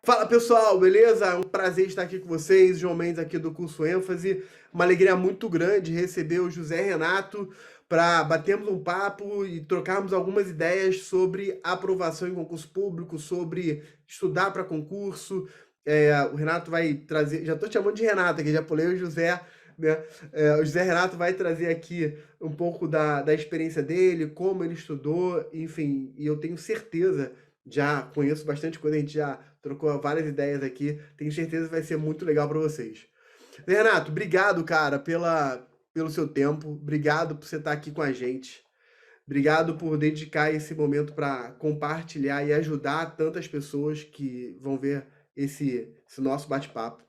Fala pessoal, beleza? É um prazer estar aqui com vocês. João Mendes aqui do curso ênfase. Uma alegria muito grande receber o José Renato para batermos um papo e trocarmos algumas ideias sobre aprovação em concurso público, sobre estudar para concurso. O Renato vai trazer, já estou te chamando de Renato aqui, já pulei o José, né? O José Renato vai trazer aqui um pouco da experiência dele, como ele estudou, enfim, e eu tenho certeza, já conheço bastante coisa, a gente já trocou várias ideias aqui. Tenho certeza que vai ser muito legal para vocês. Renato, obrigado, cara, pelo seu tempo. Obrigado por você estar aqui com a gente. Obrigado por dedicar esse momento para compartilhar e ajudar tantas pessoas que vão ver esse nosso bate-papo.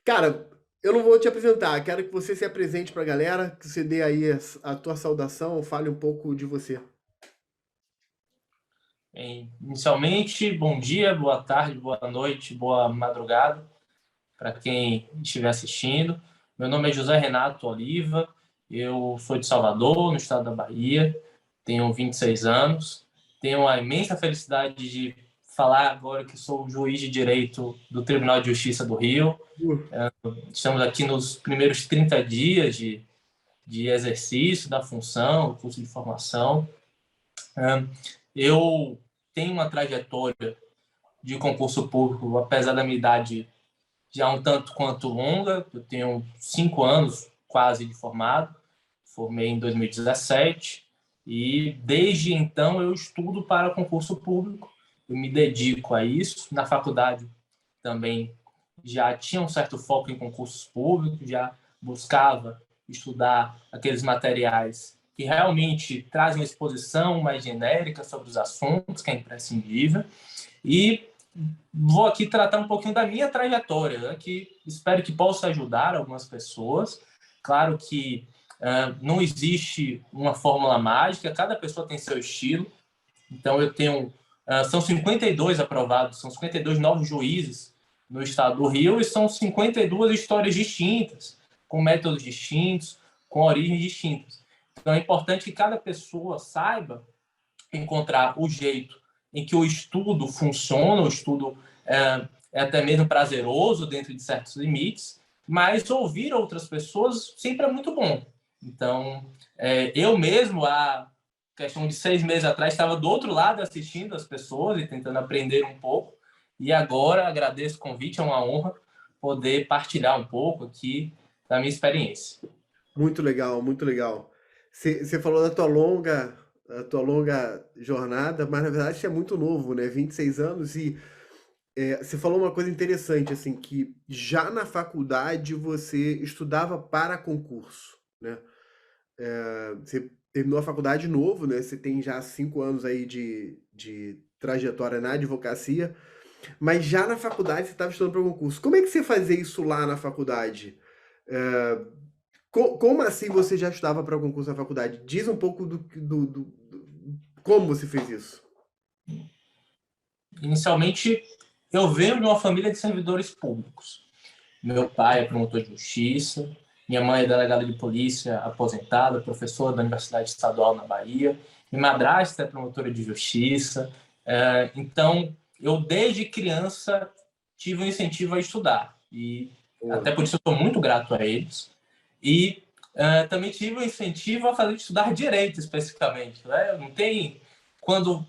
Cara, eu não vou te apresentar. Quero que você se apresente para a galera, que você dê aí a tua saudação, fale um pouco de você. Inicialmente, bom dia, boa tarde, boa noite, boa madrugada para quem estiver assistindo. Meu nome é José Renato Oliva, eu sou de Salvador, no estado da Bahia, tenho 26 anos, tenho a imensa felicidade de falar agora que sou juiz de direito do Tribunal de Justiça do Rio. Estamos aqui nos primeiros 30 dias de exercício da função, curso de formação. Eu tenho uma trajetória de concurso público, apesar da minha idade já um tanto quanto longa. Eu tenho 5 anos quase de formado, formei em 2017 e desde então eu estudo para concurso público, eu me dedico a isso. Na faculdade também já tinha um certo foco em concursos públicos, já buscava estudar aqueles materiais que realmente trazem uma exposição mais genérica sobre os assuntos, que é imprescindível. E vou aqui tratar um pouquinho da minha trajetória, né, que espero que possa ajudar algumas pessoas. Claro que não existe uma fórmula mágica, cada pessoa tem seu estilo. Então, eu tenho... são 52 aprovados, são 52 novos juízes no estado do Rio e são 52 histórias distintas, com métodos distintos, com origens distintas. Então, é importante que cada pessoa saiba encontrar o jeito em que o estudo funciona, o estudo é até mesmo prazeroso dentro de certos limites, mas ouvir outras pessoas sempre é muito bom. Então, eu mesmo, há questão de 6 meses atrás, estava do outro lado assistindo as pessoas e tentando aprender um pouco, e agora agradeço o convite, é uma honra poder partilhar um pouco aqui da minha experiência. Muito legal, muito legal. Você falou da tua longa jornada, mas na verdade você é muito novo, né? 26 anos e você falou uma coisa interessante, assim, que já na faculdade você estudava para concurso, né? Você terminou a faculdade novo, né? Você tem já 5 anos aí de trajetória na advocacia, mas já na faculdade você estava estudando para concurso. Como é que você fazia isso lá na faculdade? É, como assim você já estudava para concurso na faculdade? Diz um pouco como você fez isso. Inicialmente, eu venho de uma família de servidores públicos. Meu pai é promotor de justiça, minha mãe é delegada de polícia aposentada, professora da Universidade Estadual na Bahia, minha madrasta é promotora de justiça. Então, eu desde criança tive um incentivo a estudar e até por isso eu estou muito grato a eles. E também tive um incentivo a fazer estudar direito especificamente, né? Não tem quando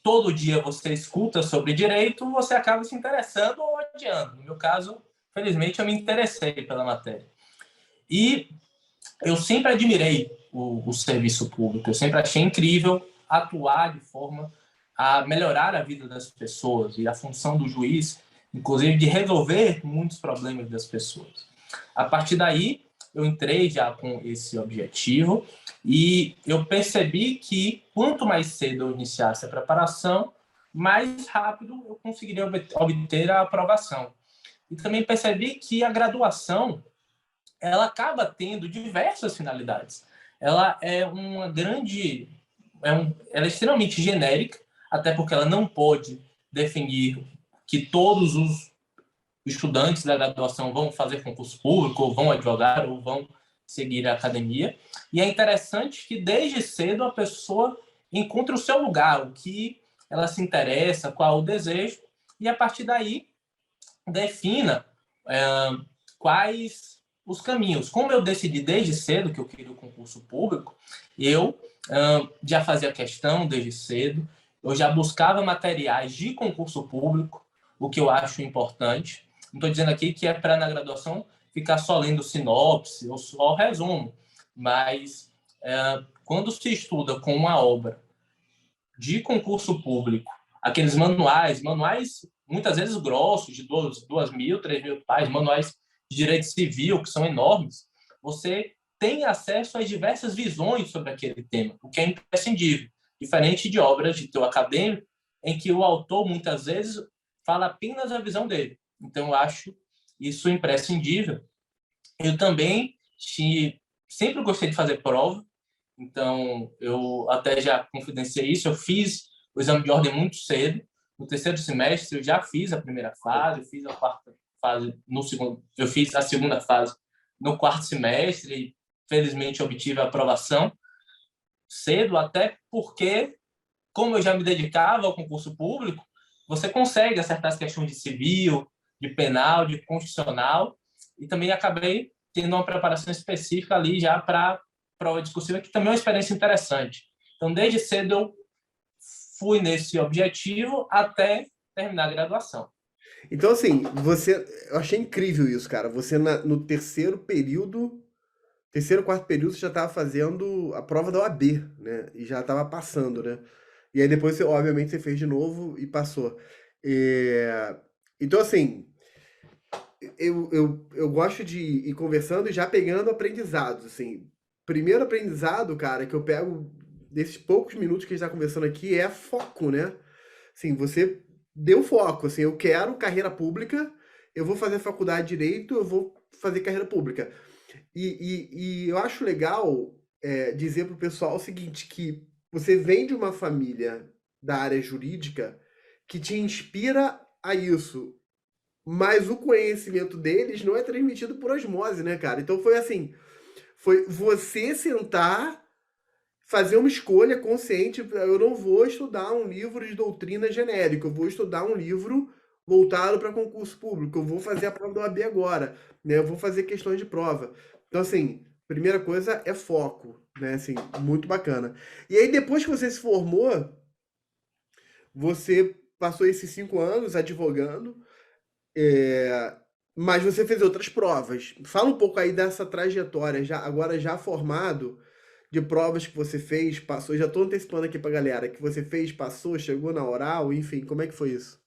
todo dia você escuta sobre direito, você acaba se interessando ou odiando. No meu caso, felizmente, eu me interessei pela matéria. E eu sempre admirei o serviço público, eu sempre achei incrível atuar de forma a melhorar a vida das pessoas e a função do juiz, inclusive, de resolver muitos problemas das pessoas. A partir daí, eu entrei já com esse objetivo e eu percebi que quanto mais cedo eu iniciasse a preparação, mais rápido eu conseguiria obter a aprovação. E também percebi que a graduação ela acaba tendo diversas finalidades. Ela é uma grande... ela é extremamente genérica, até porque ela não pode definir que todos os estudantes da graduação vão fazer concurso público, ou vão advogar, ou vão seguir a academia. E é interessante que desde cedo a pessoa encontre o seu lugar, o que ela se interessa, qual o desejo, e a partir daí defina quais os caminhos. Como eu decidi desde cedo que eu queria o concurso público, eu já fazia questão desde cedo, eu já buscava materiais de concurso público, o que eu acho importante. Não estou dizendo aqui que é para, na graduação, ficar só lendo sinopse ou só resumo, mas quando se estuda com uma obra de concurso público, aqueles manuais muitas vezes grossos, de 2.000, 3.000 páginas, manuais de direito civil, que são enormes, você tem acesso às diversas visões sobre aquele tema, o que é imprescindível, diferente de obras de teor acadêmico, em que o autor, muitas vezes, fala apenas a visão dele. Então, eu acho isso imprescindível. Eu também sempre gostei de fazer prova, então eu até já confidenciei isso, eu fiz o exame de ordem muito cedo, no terceiro semestre eu já fiz a primeira fase, eu fiz a quarta fase no segundo, eu fiz a segunda fase no quarto semestre e felizmente obtive a aprovação cedo, até porque, como eu já me dedicava ao concurso público, você consegue acertar as questões de civil, de penal, de constitucional, e também acabei tendo uma preparação específica ali já para prova discursiva, que também é uma experiência interessante. Então, desde cedo eu fui nesse objetivo até terminar a graduação. Então, assim, eu achei incrível isso, cara. Você no terceiro, quarto período, você já estava fazendo a prova da OAB, né? E já estava passando, né? E aí depois, obviamente, você fez de novo e passou. Então, assim, eu gosto de ir conversando e já pegando aprendizados, assim. Primeiro aprendizado, cara, que eu pego desses poucos minutos que a gente está conversando aqui é foco, né? Assim, você deu foco, assim, eu quero carreira pública, eu vou fazer faculdade de Direito, eu vou fazer carreira pública. E eu acho legal dizer pro pessoal o seguinte, que você vem de uma família da área jurídica que te inspira a isso, mas o conhecimento deles não é transmitido por osmose, né, cara? Então foi assim, foi você sentar, fazer uma escolha consciente. Eu não vou estudar um livro de doutrina genérico, eu vou estudar um livro voltado para concurso público, eu vou fazer a prova do OAB agora, né? Eu vou fazer questões de prova. Então, assim, primeira coisa é foco, né? Assim, muito bacana. E aí, depois que você se formou, você passou esses 5 anos advogando, é, mas você fez outras provas. Fala um pouco aí dessa trajetória, agora já formado, de provas que você fez, passou. Já estou antecipando aqui pra galera, que você fez, passou, chegou na oral, enfim, como é que foi isso?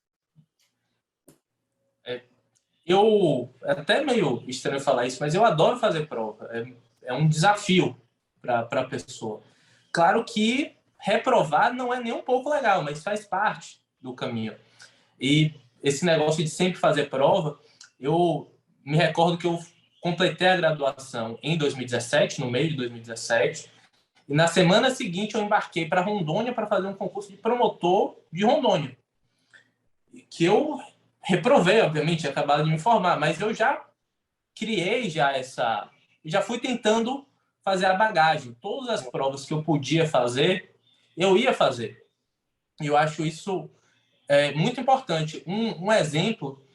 É até meio estranho falar isso, mas eu adoro fazer prova. É um desafio para a pessoa. Claro que reprovar não é nem um pouco legal, mas faz parte do caminho. E esse negócio de sempre fazer prova, eu me recordo que eu completei a graduação em 2017, no meio de 2017, e na semana seguinte eu embarquei para Rondônia para fazer um concurso de promotor de Rondônia, que eu reprovei, obviamente, acabado de me formar, mas eu já criei já fui tentando fazer a bagagem. Todas as provas que eu podia fazer, eu ia fazer. E eu acho isso muito importante. Um exemplo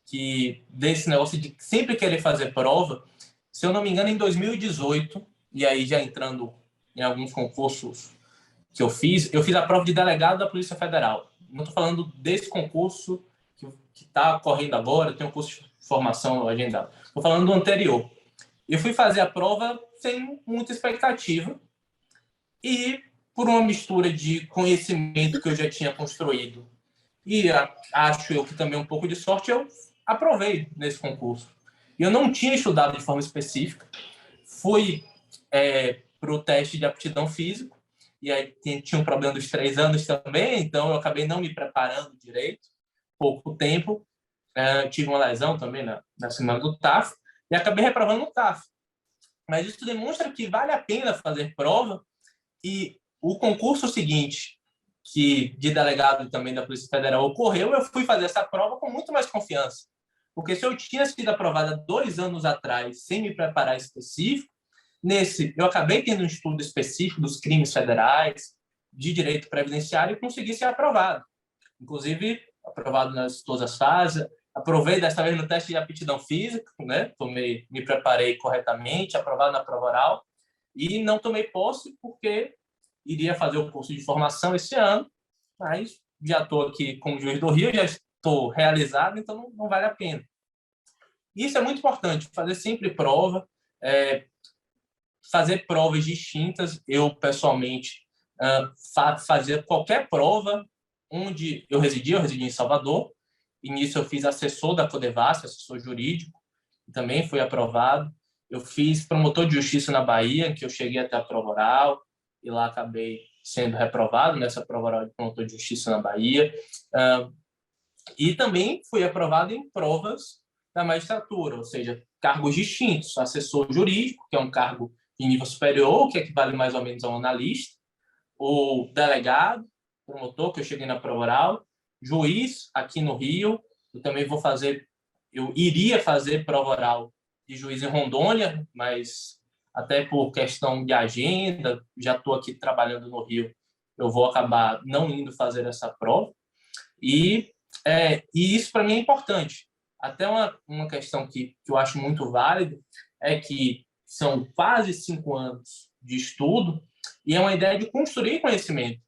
que desse negócio de sempre querer fazer prova, se eu não me engano, em 2018, e aí já entrando em alguns concursos que eu fiz a prova de delegado da Polícia Federal. Não estou falando desse concurso que está correndo agora, tem um curso de formação agendado. Estou falando do anterior. Eu fui fazer a prova sem muita expectativa e, por uma mistura de conhecimento que eu já tinha construído e acho eu que também um pouco de sorte, eu aprovei nesse concurso. Eu não tinha estudado de forma específica, fui para o teste de aptidão físico, e aí tinha um problema dos 3 anos também, então eu acabei não me preparando direito, pouco tempo, tive uma lesão também na semana do TAF, e acabei reprovando no TAF. Mas isso demonstra que vale a pena fazer prova, e o concurso seguinte, que de delegado também da Polícia Federal ocorreu, eu fui fazer essa prova com muito mais confiança. Porque se eu tinha sido aprovada 2 anos atrás, sem me preparar específico, nesse eu acabei tendo um estudo específico dos crimes federais, de direito previdenciário, e consegui ser aprovado. Inclusive, aprovado nas todas as fases. Aprovei desta vez no teste de aptidão física, né? Me preparei corretamente, aprovado na prova oral. E não tomei posse porque iria fazer o curso de formação esse ano, mas já estou aqui como juiz do Rio, já estou realizado, então não vale a pena. Isso é muito importante, fazer sempre prova, fazer provas distintas. Eu, pessoalmente, fazia qualquer prova onde eu residi em Salvador, e nisso eu fiz assessor da Codevasf, assessor jurídico, e também fui aprovado. Eu fiz promotor de justiça na Bahia, que eu cheguei até a prova oral, e lá acabei sendo reprovado nessa prova oral de promotor de justiça na Bahia. E também fui aprovado em provas da magistratura, ou seja, cargos distintos. Assessor jurídico, que é um cargo de nível superior, que equivale mais ou menos a um analista, o delegado, promotor, que eu cheguei na prova oral, juiz aqui no Rio, eu iria fazer prova oral de juiz em Rondônia, mas até por questão de agenda, já estou aqui trabalhando no Rio, eu vou acabar não indo fazer essa prova. E isso para mim é importante. Até uma questão que eu acho muito válida é que são quase 5 anos de estudo e é uma ideia de construir conhecimento.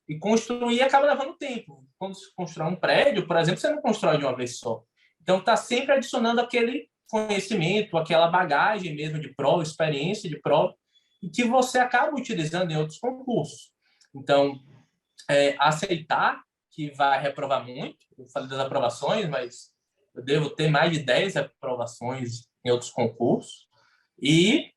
E construir acaba levando tempo. Quando se constrói um prédio, por exemplo, você não constrói de uma vez só. Então, está sempre adicionando aquele conhecimento, aquela bagagem mesmo de prova, experiência de prova, e que você acaba utilizando em outros concursos. Então, aceitar que vai reprovar muito. Eu falei das aprovações, mas eu devo ter mais de 10 aprovações em outros concursos. E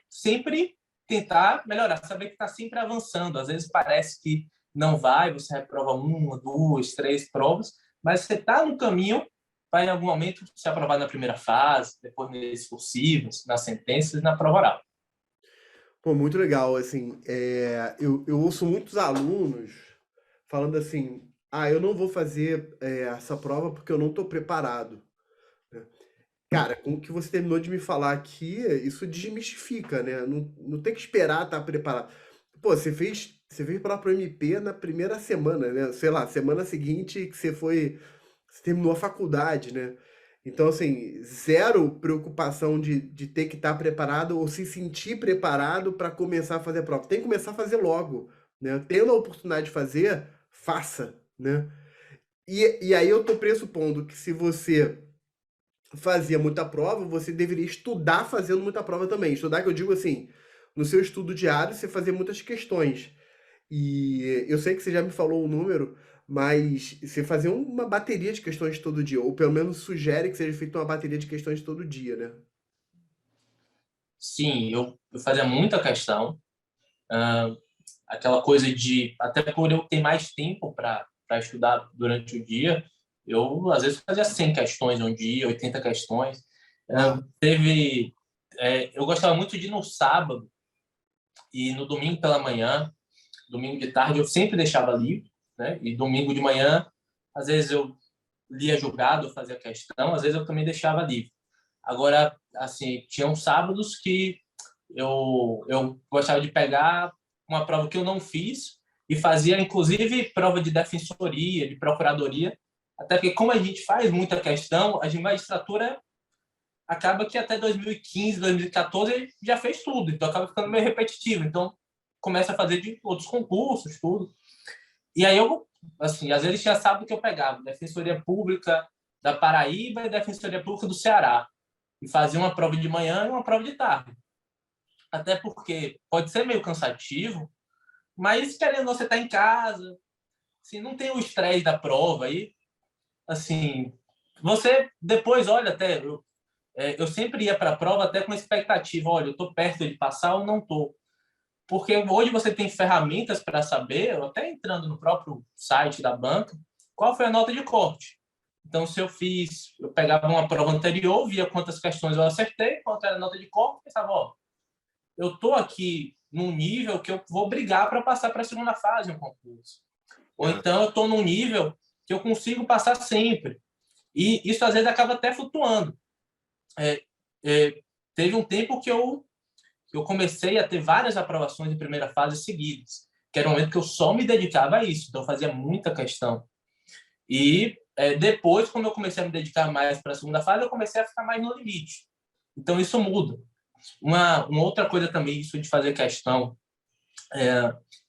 sempre tentar melhorar, saber que está sempre avançando. Às vezes parece que não vai, você reprova 1, 2, 3 provas, mas você está no caminho para, em algum momento, ser aprovado na primeira fase, depois nas discursivas, nas sentenças e na prova oral. Pô, muito legal, assim, eu ouço muitos alunos falando assim, eu não vou fazer essa prova porque eu não estou preparado, né? Cara, com o que você terminou de me falar aqui, isso desmistifica, né? Não tem que esperar estar preparado. Pô, você fez prova pro MP na primeira semana, né? Sei lá, semana seguinte que você terminou a faculdade, né? Então, assim, zero preocupação de ter que estar preparado ou se sentir preparado para começar a fazer a prova. Tem que começar a fazer logo, né? Tendo a oportunidade de fazer, faça, né? E aí eu tô pressupondo que se você fazia muita prova, você deveria estudar fazendo muita prova também. Estudar, que eu digo assim, no seu estudo diário, você fazer muitas questões. E eu sei que você já me falou o número, mas você fazer uma bateria de questões todo dia, ou pelo menos sugere que seja feita uma bateria de questões todo dia, né? Sim, eu fazia muita questão. Aquela coisa de, até por eu ter mais tempo para estudar durante o dia, eu às vezes fazia 100 questões um dia, 80 questões. Uau. Eu gostava muito de ir no sábado e no domingo pela manhã, domingo de tarde eu sempre deixava livre, né? E domingo de manhã, às vezes eu lia julgado, fazia questão, às vezes eu também deixava livre. Agora, assim, tinham sábados que eu gostava de pegar uma prova que eu não fiz e fazia, inclusive, prova de defensoria, de procuradoria, até porque, como a gente faz muita questão, a magistratura acaba que até 2015, 2014 já fez tudo, então acaba ficando meio repetitivo. Então, começa a fazer de outros concursos, tudo. E aí eu, assim, às vezes tinha sábado que eu pegava Defensoria Pública da Paraíba e Defensoria Pública do Ceará, e fazia uma prova de manhã e uma prova de tarde. Até porque pode ser meio cansativo, mas querendo você estar em casa, assim, não tem o estresse da prova aí, assim, você depois olha até eu sempre ia para a prova até com expectativa, olha, eu estou perto de passar ou não estou, porque hoje você tem ferramentas para saber, até entrando no próprio site da banca, qual foi a nota de corte. Então, se eu pegava uma prova anterior, via quantas questões eu acertei, quanto era a nota de corte, pensava, eu estou aqui num nível que eu vou brigar para passar para a segunda fase no concurso. Ou então eu estou num nível que eu consigo passar sempre. E isso, às vezes, acaba até flutuando. Teve um tempo que eu comecei a ter várias aprovações em primeira fase seguidas, que era um momento que eu só me dedicava a isso. Então, eu fazia muita questão. E depois, quando eu comecei a me dedicar mais para a segunda fase, eu comecei a ficar mais no limite. Então, isso muda. Uma outra coisa também, isso de fazer questão,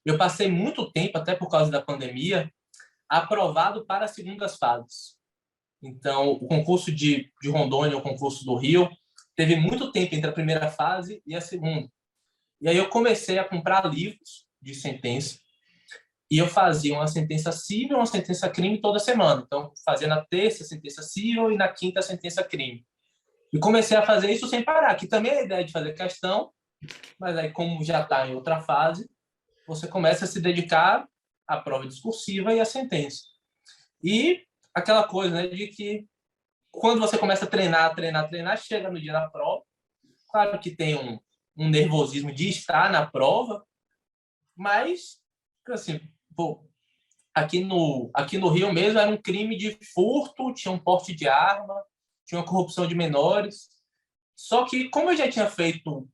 eu passei muito tempo, até por causa da pandemia, aprovado para as segundas fases. Então, o concurso de Rondônia, o concurso do Rio, teve muito tempo entre a primeira fase e a segunda. E aí eu comecei a comprar livros de sentença e eu fazia uma sentença civil e uma sentença crime toda semana. Então, fazia na terça a sentença civil e na quinta a sentença crime. E comecei a fazer isso sem parar, que também é a ideia de fazer questão, mas aí como já está em outra fase, você começa a se dedicar à prova discursiva e à sentença. E aquela coisa, né, de que quando você começa a treinar, chega no dia da prova, claro que tem um nervosismo de estar na prova, mas, assim, pô, aqui no Rio mesmo era um crime de furto, tinha um porte de arma, tinha uma corrupção de menores. Só que, como eu já tinha feito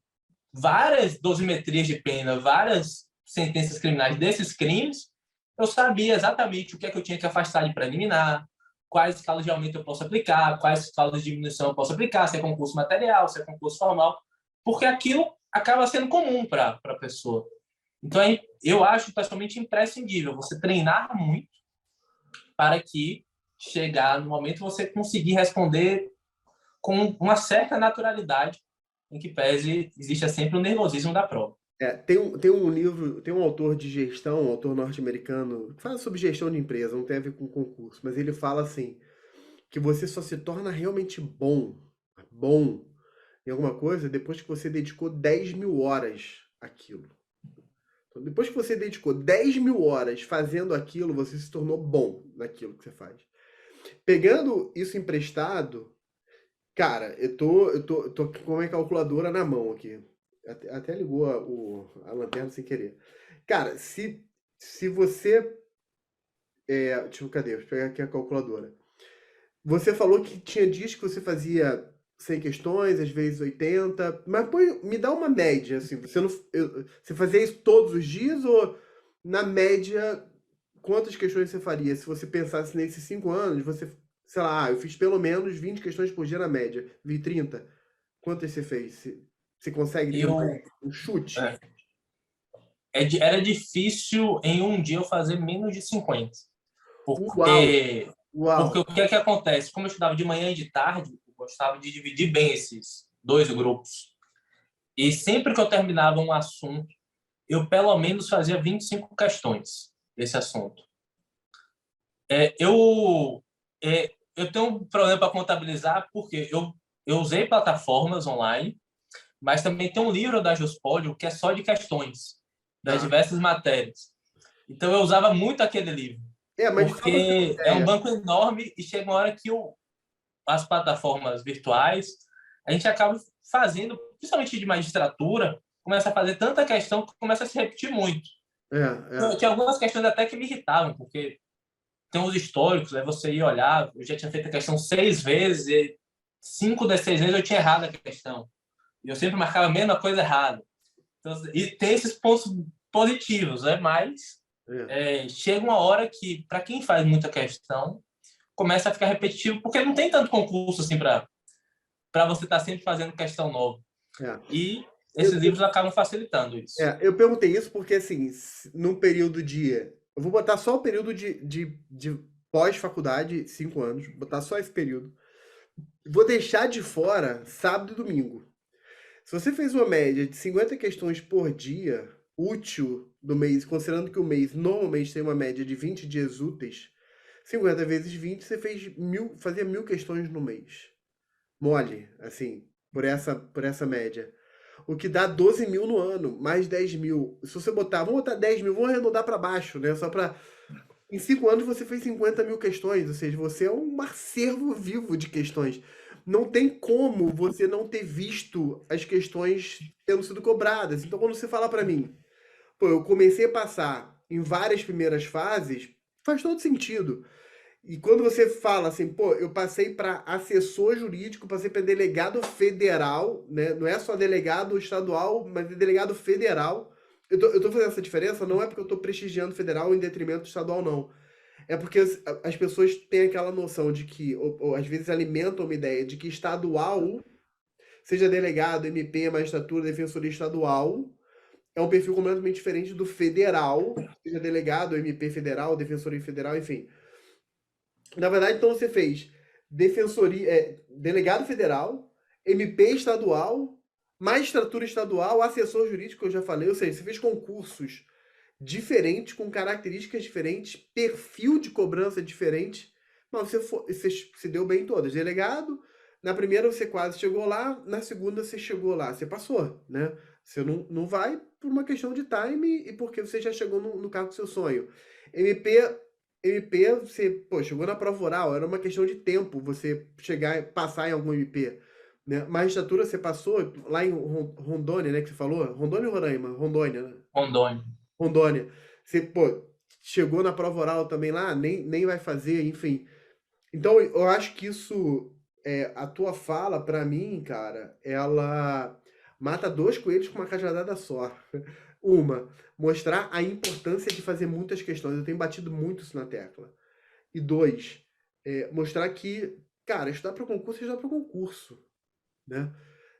várias dosimetrias de pena, várias sentenças criminais desses crimes, eu sabia exatamente o que é que eu tinha que afastar de preliminar, quais escalas de aumento eu posso aplicar, quais escalas de diminuição eu posso aplicar, se é concurso material, se é concurso formal, porque aquilo acaba sendo comum para a pessoa. Então, eu acho pessoalmente imprescindível você treinar muito para que chegar no momento você conseguir responder com uma certa naturalidade, em que pese existe sempre o nervosismo da prova. Tem um livro, tem um autor de gestão, um autor norte-americano, que fala sobre gestão de empresa, não tem a ver com concurso, mas ele fala assim, que você só se torna realmente bom em alguma coisa depois que você dedicou 10.000 horas àquilo. Então, depois que você dedicou 10.000 horas fazendo aquilo, você se tornou bom naquilo que você faz. Pegando isso emprestado, cara, eu tô com a minha calculadora na mão aqui. Até ligou a lanterna sem querer. Cara, se você. Cadê? Deixa eu pegar aqui a calculadora. Você falou que tinha dias que você fazia 100 questões, às vezes 80, mas me dá uma média, assim. Você fazia isso todos os dias ou, na média, quantas questões você faria? Se você pensasse nesses 5 anos, sei lá, eu fiz pelo menos 20 questões por dia na média, vi 30. Quantas você fez? Você consegue ter um chute? Era difícil em um dia eu fazer menos de 50. Uau! Porque o que é que acontece? Como eu estudava de manhã e de tarde, eu gostava de dividir bem esses dois grupos. E sempre que eu terminava um assunto, eu pelo menos fazia 25 questões desse assunto. Eu tenho um problema para contabilizar porque eu usei plataformas online, mas também tem um livro da Juspódio que é só de questões das diversas matérias. Então eu usava muito aquele livro. Porque é um banco enorme e chega uma hora que as plataformas virtuais, a gente acaba fazendo, principalmente de magistratura, começa a fazer tanta questão que começa a se repetir muito. Tinha algumas questões até que me irritavam, porque tem os históricos, aí você ia olhar, eu já tinha feito a questão 6 vezes e 5 das 6 vezes eu tinha errado a questão. E eu sempre marcava a mesma coisa errada. Então, e tem esses pontos positivos, né? Mas chega uma hora que, para quem faz muita questão, começa a ficar repetitivo, porque não tem tanto concurso assim para você estar sempre fazendo questão nova. E esses livros acabam facilitando isso. Eu perguntei isso porque, assim, num período de... Eu vou botar só o período de pós-faculdade, 5 anos, botar só esse período. Vou deixar de fora sábado e domingo. Se você fez uma média de 50 questões por dia, útil do mês, considerando que o mês normalmente tem uma média de 20 dias úteis, 50 vezes 20, você fazia 1.000 questões no mês. Mole, assim, por essa média. O que dá 12.000 no ano, mais 10.000. Se você vamos botar 10.000, vamos arredondar para baixo, né? Só para... Em 5 anos você fez 50.000 questões, ou seja, você é um acervo vivo de questões. Não tem como você não ter visto as questões tendo sido cobradas. Então, quando você fala para mim, pô, eu comecei a passar em várias primeiras fases, faz todo sentido. E quando você fala assim, pô, eu passei para assessor jurídico, passei para delegado federal, né? Não é só delegado estadual, mas delegado federal. Eu tô fazendo essa diferença, não é porque eu tô prestigiando federal em detrimento do estadual, não. É porque as pessoas têm aquela noção de que, ou às vezes alimentam uma ideia de que estadual, seja delegado, MP, magistratura, defensoria estadual, é um perfil completamente diferente do federal, seja delegado, MP federal, defensoria federal, enfim. Na verdade, então você fez delegado federal, MP estadual, magistratura estadual, assessor jurídico, eu já falei, ou seja, você fez concursos diferentes, com características diferentes, perfil de cobrança diferente, mas você se deu bem em todas. Delegado, na primeira você quase chegou lá, na segunda você chegou lá, você passou, né? Você não vai por uma questão de time e porque você já chegou no cargo do seu sonho. MP, MP, você, pô, chegou na prova oral, era uma questão de tempo você chegar, passar em algum MP. Né? Magistratura você passou lá em Rondônia, né, que você falou? Rondônia ou Roraima? Rondônia, né? Rondônia. Rondônia. Você, pô, chegou na prova oral também lá, nem vai fazer, enfim. Então, eu acho que isso, a tua fala, pra mim, cara, ela mata dois coelhos com uma cajadada só. Uma, mostrar a importância de fazer muitas questões. Eu tenho batido muito isso na tecla. E dois, mostrar que, cara, estudar para concurso é estudar para concurso, né?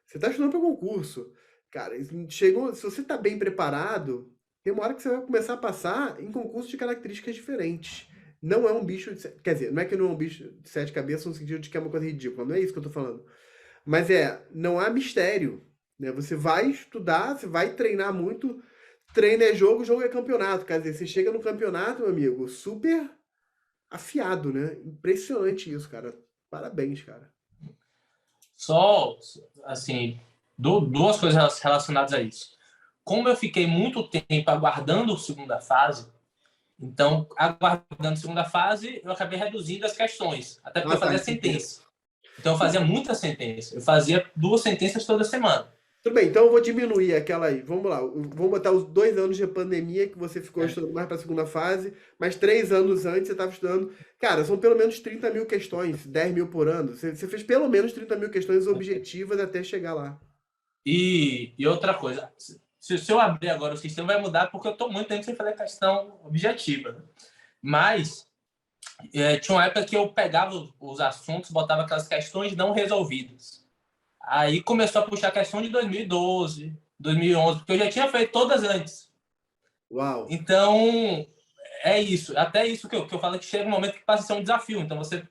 Você está estudando para concurso. Cara, chegou, se você está bem preparado, tem uma hora que você vai começar a passar em concursos de características diferentes. Não é um bicho quer dizer, não é que não é um bicho de sete cabeças no sentido de que é uma coisa ridícula, não é isso que eu tô falando. Mas não há mistério, né? Você vai estudar, você vai treinar muito, treino é jogo, jogo é campeonato. Quer dizer, você chega no campeonato, meu amigo, super afiado, né? Impressionante isso, cara. Parabéns, cara. Só, assim, duas coisas relacionadas a isso. Como eu fiquei muito tempo aguardando a segunda fase, então, aguardando a segunda fase, eu acabei reduzindo as questões, até porque eu fazia sentença. Então, eu fazia muita sentença. Eu fazia 2 sentenças toda semana. Tudo bem, então eu vou diminuir aquela aí. Vamos lá. Vamos botar os 2 anos de pandemia que você ficou estudando mais para a segunda fase, mas 3 anos antes você estava estudando. Cara, são pelo menos 30 mil questões, 10 mil por ano. Você fez pelo menos 30 mil questões objetivas até chegar lá. E outra coisa, se eu abrir agora o sistema, vai mudar porque eu estou muito tempo sem fazer questão objetiva. Mas tinha uma época que eu pegava os assuntos, botava aquelas questões não resolvidas. Aí começou a puxar a questão de 2012, 2011, porque eu já tinha feito todas antes. Uau! Então, é isso. Até isso que eu falo que chega um momento que passa a ser um desafio. Então, você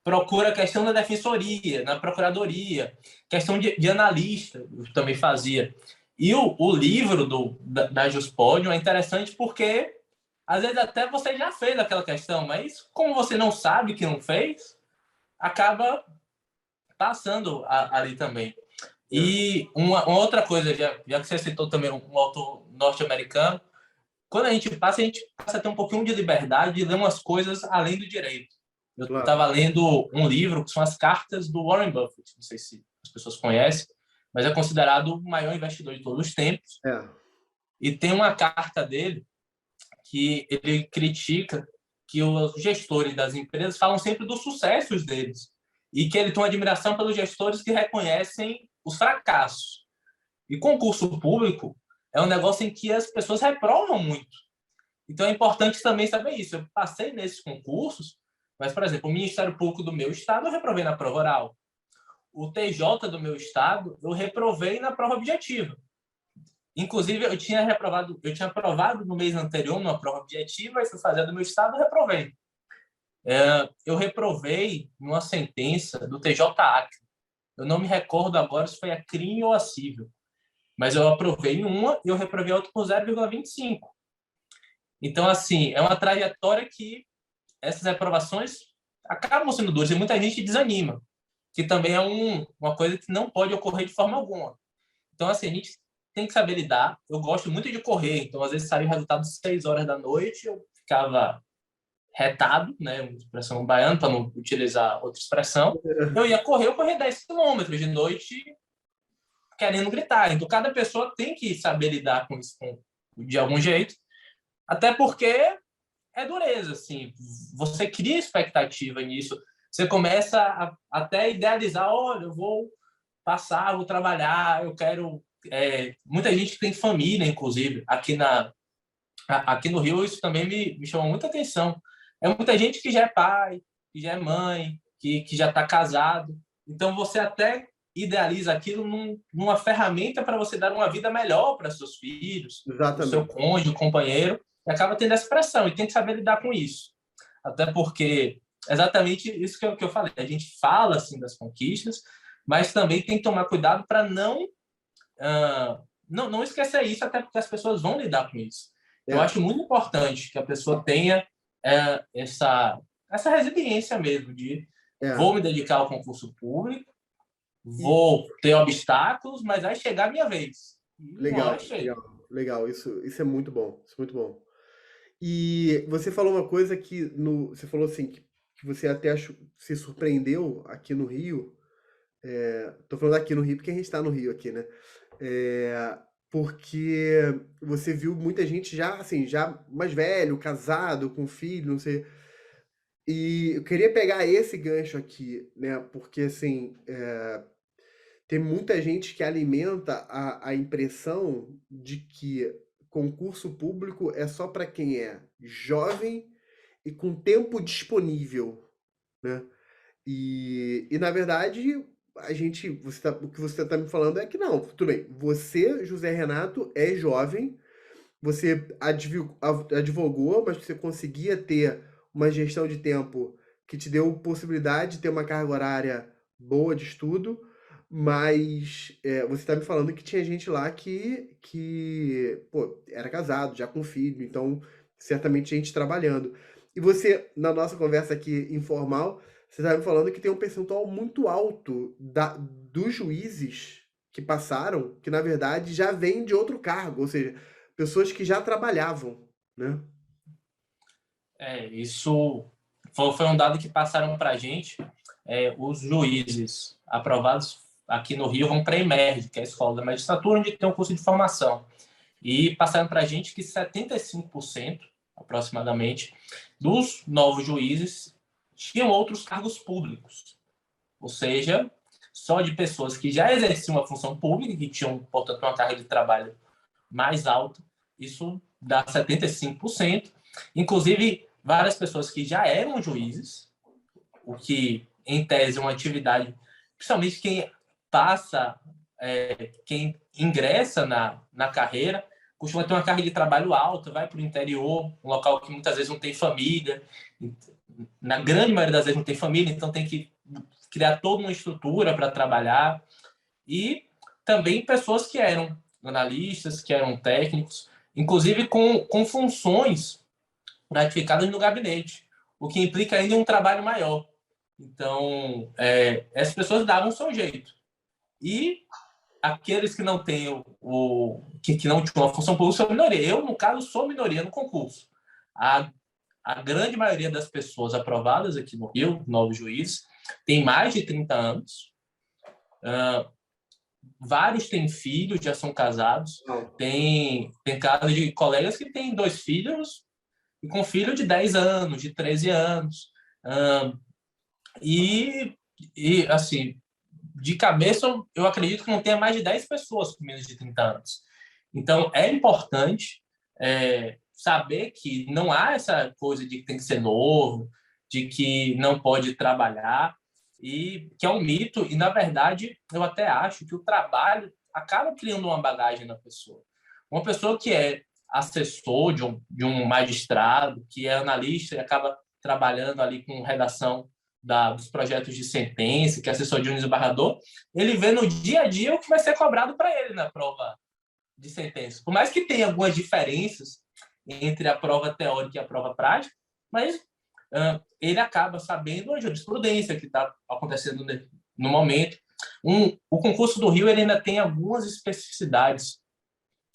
procura a questão da defensoria, na procuradoria, questão de analista, eu também fazia. E o livro da Juspodium é interessante porque, às vezes, até você já fez aquela questão, mas como você não sabe que não fez, acaba passando ali também. E uma outra coisa, já que você citou também um autor norte-americano, quando a gente passa a ter um pouquinho de liberdade de ler umas coisas além do direito. Eu estava lendo um livro que são as cartas do Warren Buffett, não sei se as pessoas conhecem, mas é considerado o maior investidor de todos os tempos. E tem uma carta dele que ele critica que os gestores das empresas falam sempre dos sucessos deles e que ele tem uma admiração pelos gestores que reconhecem os fracassos. E concurso público é um negócio em que as pessoas reprovam muito. Então é importante também saber isso. Eu passei nesses concursos, mas, por exemplo, o Ministério Público do meu estado eu reprovei na prova oral. O TJ do meu estado eu reprovei na prova objetiva. Inclusive, eu tinha aprovado no mês anterior numa prova objetiva e fui fazer do meu estado, eu reprovei. Eu reprovei numa sentença do TJ-Acre. Eu não me recordo agora se foi a crime ou a cível, mas eu aprovei em uma e eu reprovei outra por 0,25. Então, assim, é uma trajetória que essas reprovações acabam sendo duras e muita gente desanima, que também é uma coisa que não pode ocorrer de forma alguma. Então, assim, a gente tem que saber lidar. Eu gosto muito de correr, então, às vezes, saiu o resultado às 6 horas da noite, eu ficava retado, né, uma expressão baiana, para não utilizar outra expressão. Eu corria 10 quilômetros de noite querendo gritar. Então, cada pessoa tem que saber lidar com isso de algum jeito, até porque é dureza, assim. Você cria expectativa nisso. Você começa a até idealizar, olha, eu vou passar, vou trabalhar, eu quero... muita gente que tem família, inclusive, aqui no Rio, isso também me chamou muita atenção. é muita gente que já é pai, que já é mãe, que já está casado. Então, você até idealiza aquilo numa ferramenta para você dar uma vida melhor para seus filhos, o seu Exatamente. cônjuge, o companheiro, e acaba tendo essa pressão, e tem que saber lidar com isso. Até porque, exatamente isso que eu falei, a gente fala assim das conquistas, mas também tem que tomar cuidado para não esquecer isso, até porque as pessoas vão lidar com isso. Eu É, acho muito importante que a pessoa tenha essa resiliência mesmo de é. vou me dedicar ao concurso público, E vou ter obstáculos, mas vai chegar a minha vez. E uma hora legal, chega. legal, legal. Isso é muito bom. Isso é muito bom. E você falou uma coisa que você falou assim que você até se surpreendeu aqui no Rio. Tô falando aqui no Rio porque a gente está no Rio aqui, né? É, porque você viu muita gente já assim, já mais velho, casado, com filho, não sei. E eu queria pegar esse gancho aqui, né? Porque assim, tem muita gente que alimenta a impressão de que concurso público é só para quem é jovem e com tempo disponível, né? E na verdade, o que você está me falando é que não, tudo bem. Você, José Renato, é jovem, você advogou, mas você conseguia ter uma gestão de tempo que te deu possibilidade de ter uma carga horária boa de estudo, mas você está me falando que tinha gente lá que pô, era casado, já com filho, então certamente gente trabalhando. E você, na nossa conversa aqui informal, você estava me falando que tem um percentual muito alto dos juízes que passaram, que na verdade já vem de outro cargo, ou seja, pessoas que já trabalhavam, né? Isso foi um dado que passaram para a gente. Os juízes aprovados aqui no Rio vão para a EMERG, que é a Escola da Magistratura, onde tem um curso de formação. E passaram para a gente que 75%, aproximadamente, dos novos juízes tinham outros cargos públicos. Ou seja, só de pessoas que já exerciam uma função pública, que tinham, portanto, uma carga de trabalho mais alta. Isso dá 75%. Inclusive, várias pessoas que já eram juízes, o que, em tese, é uma atividade, principalmente quem passa, quem ingressa na carreira, costuma ter uma carga de trabalho alta, vai para o interior, um local que muitas vezes não tem família, na grande maioria das vezes não tem família, então tem que criar toda uma estrutura para trabalhar. E também pessoas que eram analistas, que eram técnicos, inclusive com funções gratificadas no gabinete, o que implica ainda um trabalho maior. Então, essas pessoas davam o seu jeito. E aqueles que não têm que não tinham uma função pública são minoria. Eu, no caso, sou minoria no concurso. A grande maioria das pessoas aprovadas aqui no Rio, novos juízes, tem mais de 30 anos. Vários têm filhos, já são casados. Não. Tem casos de colegas que têm 2 filhos e com filho de 10 anos, de 13 anos. E, assim, de cabeça, eu acredito que não tenha mais de 10 pessoas com menos de 30 anos. Então, é importante saber que não há essa coisa de que tem que ser novo, de que não pode trabalhar, e que é um mito. E, na verdade, eu até acho que o trabalho acaba criando uma bagagem na pessoa. Uma pessoa que é assessor de um magistrado, que é analista e acaba trabalhando ali com redação dos projetos de sentença, que é assessor de um desembargador, ele vê no dia a dia o que vai ser cobrado para ele na prova de sentença. Por mais que tenha algumas diferenças entre a prova teórica e a prova prática, mas ele acaba sabendo a jurisprudência que está acontecendo no momento. O concurso do Rio ele ainda tem algumas especificidades,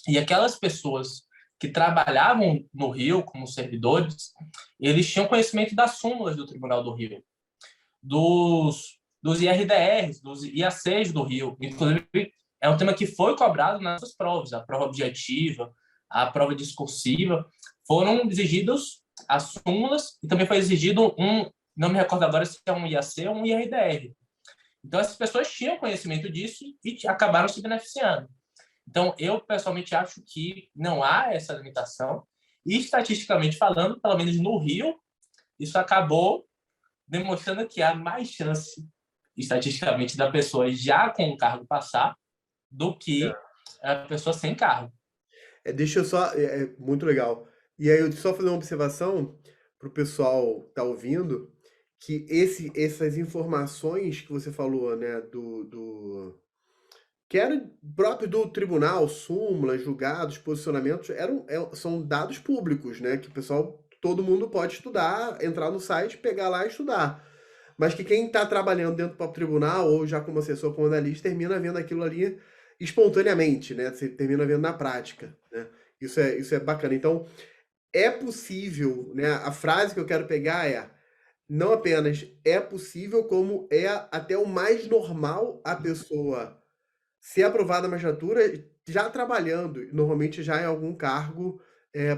e aquelas pessoas que trabalhavam no Rio como servidores, eles tinham conhecimento das súmulas do Tribunal do Rio, dos IRDRs, dos IACs do Rio. Inclusive, é um tema que foi cobrado nessas provas. A prova objetiva, a prova discursiva, foram exigidos as súmulas e também foi exigido não me recordo agora se é um IAC ou um IRDR. Então, essas pessoas tinham conhecimento disso e acabaram se beneficiando. Então, eu pessoalmente acho que não há essa limitação. E, estatisticamente falando, pelo menos no Rio, isso acabou demonstrando que há mais chance, estatisticamente, da pessoa já com o cargo passar do que a pessoa sem cargo. Deixa eu só. Muito legal. E aí, eu só fazer uma observação para o pessoal que tá ouvindo, que essas informações que você falou, né, que era próprio do tribunal, súmulas, julgados, posicionamentos, são dados públicos, né, que o pessoal, todo mundo pode estudar, entrar no site, pegar lá e estudar. Mas que quem está trabalhando dentro do próprio tribunal, ou já como assessor, como analista, termina vendo aquilo ali espontaneamente, né? Você termina vendo na prática, né? Isso é bacana. Então, é possível, né? A frase que eu quero pegar é: não apenas é possível, como é até o mais normal a pessoa ser aprovada na magistratura já trabalhando, normalmente já em algum cargo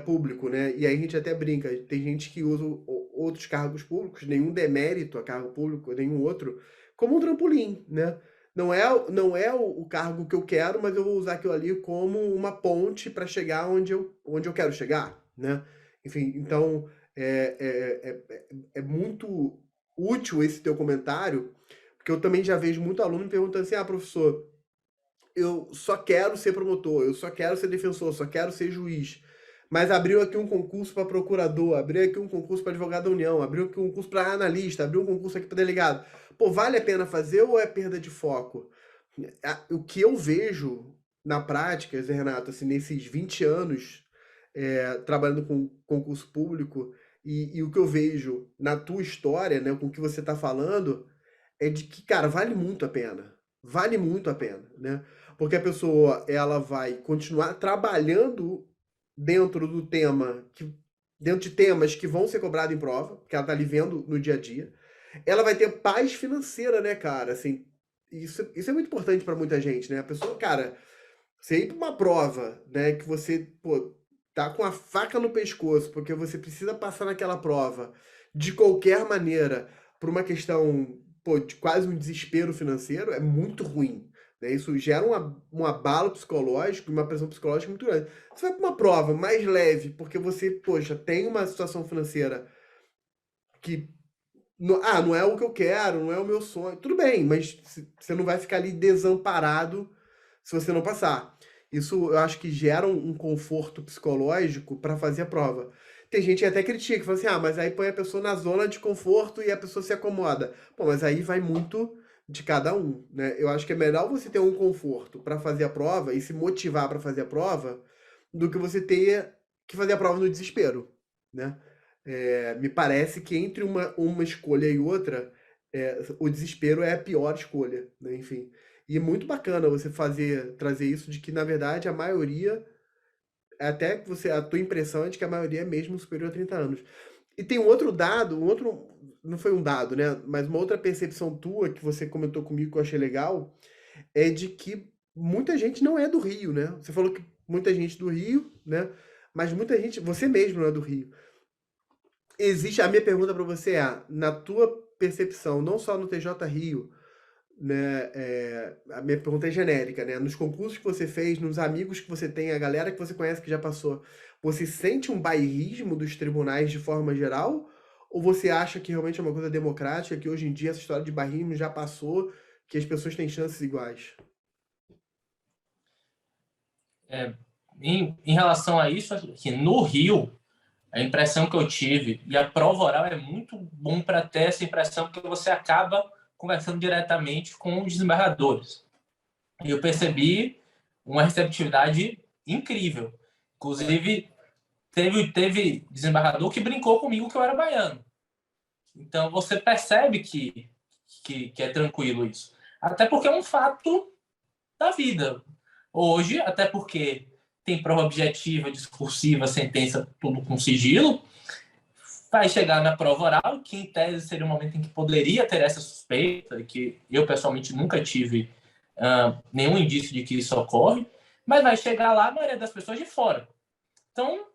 público, né? E aí a gente até brinca, tem gente que usa outros cargos públicos, nenhum demérito a cargo público, nenhum outro, como um trampolim, né? Não é o cargo que eu quero, mas eu vou usar aquilo ali como uma ponte para chegar onde eu quero chegar, né? Enfim, então é muito útil esse teu comentário, porque eu também já vejo muito aluno me perguntando assim: professor, eu só quero ser promotor, eu só quero ser defensor, só quero ser juiz. Mas abriu aqui um concurso para procurador, abriu aqui um concurso para advogado da União, abriu aqui um concurso para analista, abriu um concurso aqui para delegado. Pô, vale a pena fazer ou é perda de foco? O que eu vejo na prática, Zé Renato, assim, nesses 20 anos trabalhando com concurso público, e o que eu vejo na tua história, né, com o que você está falando, é de que, cara, vale muito a pena. Vale muito a pena, né? Porque a pessoa, ela vai continuar trabalhando dentro do tema, dentro de temas que vão ser cobrados em prova, que ela tá ali vendo no dia a dia. Ela vai ter paz financeira, né, cara? Assim, isso é muito importante para muita gente, né? A pessoa, cara, você ir para uma prova, né, que você, pô, tá com a faca no pescoço, porque você precisa passar naquela prova de qualquer maneira, por uma questão, pô, de quase um desespero financeiro, é muito ruim, né? Isso gera um abalo psicológico, uma pressão psicológica muito grande. Você vai para uma prova mais leve, porque você, poxa, tem uma situação financeira que não é o que eu quero, não é o meu sonho. Tudo bem, mas você não vai ficar ali desamparado se você não passar. Isso eu acho que gera um conforto psicológico para fazer a prova. Tem gente que até critica, fala assim: mas aí põe a pessoa na zona de conforto e a pessoa se acomoda. Pô, mas aí vai muito de cada um, né? Eu acho que é melhor você ter um conforto para fazer a prova e se motivar para fazer a prova do que você ter que fazer a prova no desespero, né? Me parece que entre uma escolha e outra, o desespero é a pior escolha, né? Enfim. E é muito bacana você trazer isso de que, na verdade, a maioria, até que a tua impressão é de que a maioria é mesmo superior a 30 anos. E tem um outro dado, não foi um dado, né? Mas uma outra percepção tua que você comentou comigo que eu achei legal, é de que muita gente não é do Rio, né? Você falou que muita gente do Rio, né? Mas muita gente, você mesmo não é do Rio. A minha pergunta para você na tua percepção, não só no TJ Rio, né, a minha pergunta é genérica, né? Nos concursos que você fez, nos amigos que você tem, a galera que você conhece que já passou, você sente um bairrismo dos tribunais de forma geral? Ou você acha que realmente é uma coisa democrática, que hoje em dia essa história de bairrismo já passou, que as pessoas têm chances iguais? Em relação a isso, aqui no Rio, a impressão que eu tive, e a prova oral é muito bom para ter essa impressão, porque você acaba conversando diretamente com os desembargadores. E eu percebi uma receptividade incrível. Inclusive, teve desembargador que brincou comigo que eu era baiano. Então, você percebe que é tranquilo isso. Até porque é um fato da vida. Hoje, até porque tem prova objetiva, discursiva, sentença, tudo com sigilo, vai chegar na prova oral, que em tese seria um momento em que poderia ter essa suspeita, que eu pessoalmente nunca tive nenhum indício de que isso ocorre, mas vai chegar lá a maioria das pessoas de fora. Então,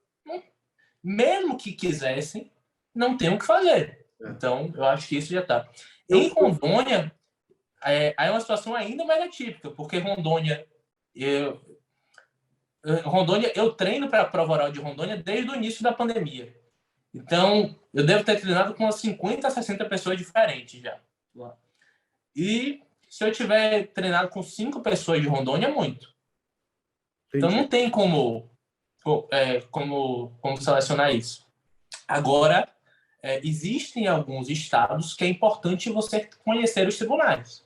mesmo que quisessem, não tem o que fazer. Então, eu acho que isso já está. Em Rondônia, aí é uma situação ainda mais atípica, porque Rondônia, eu treino para a prova oral de Rondônia desde o início da pandemia. Então, eu devo ter treinado com umas 50 a 60 pessoas diferentes já. E se eu tiver treinado com 5 pessoas de Rondônia, é muito. Então, Entendi. não tem como selecionar isso. Agora, existem alguns estados que é importante você conhecer os tribunais.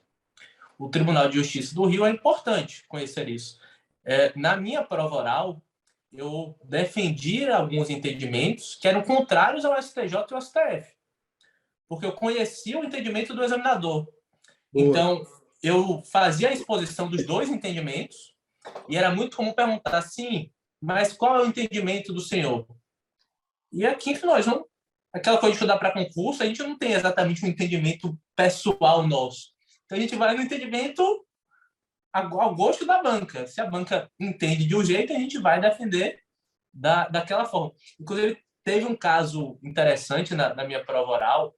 O Tribunal de Justiça do Rio é importante conhecer isso. Na minha prova oral, eu defendi alguns entendimentos que eram contrários ao STJ e ao STF, porque eu conhecia o entendimento do examinador. Boa. Então, eu fazia a exposição dos dois entendimentos e era muito comum perguntar assim, mas qual é o entendimento do senhor? E aqui entre nós, não, aquela coisa de estudar para concurso, a gente não tem exatamente um entendimento pessoal nosso. Então, a gente vai no entendimento ao gosto da banca. Se a banca entende de um jeito, a gente vai defender daquela forma. Inclusive, teve um caso interessante na minha prova oral,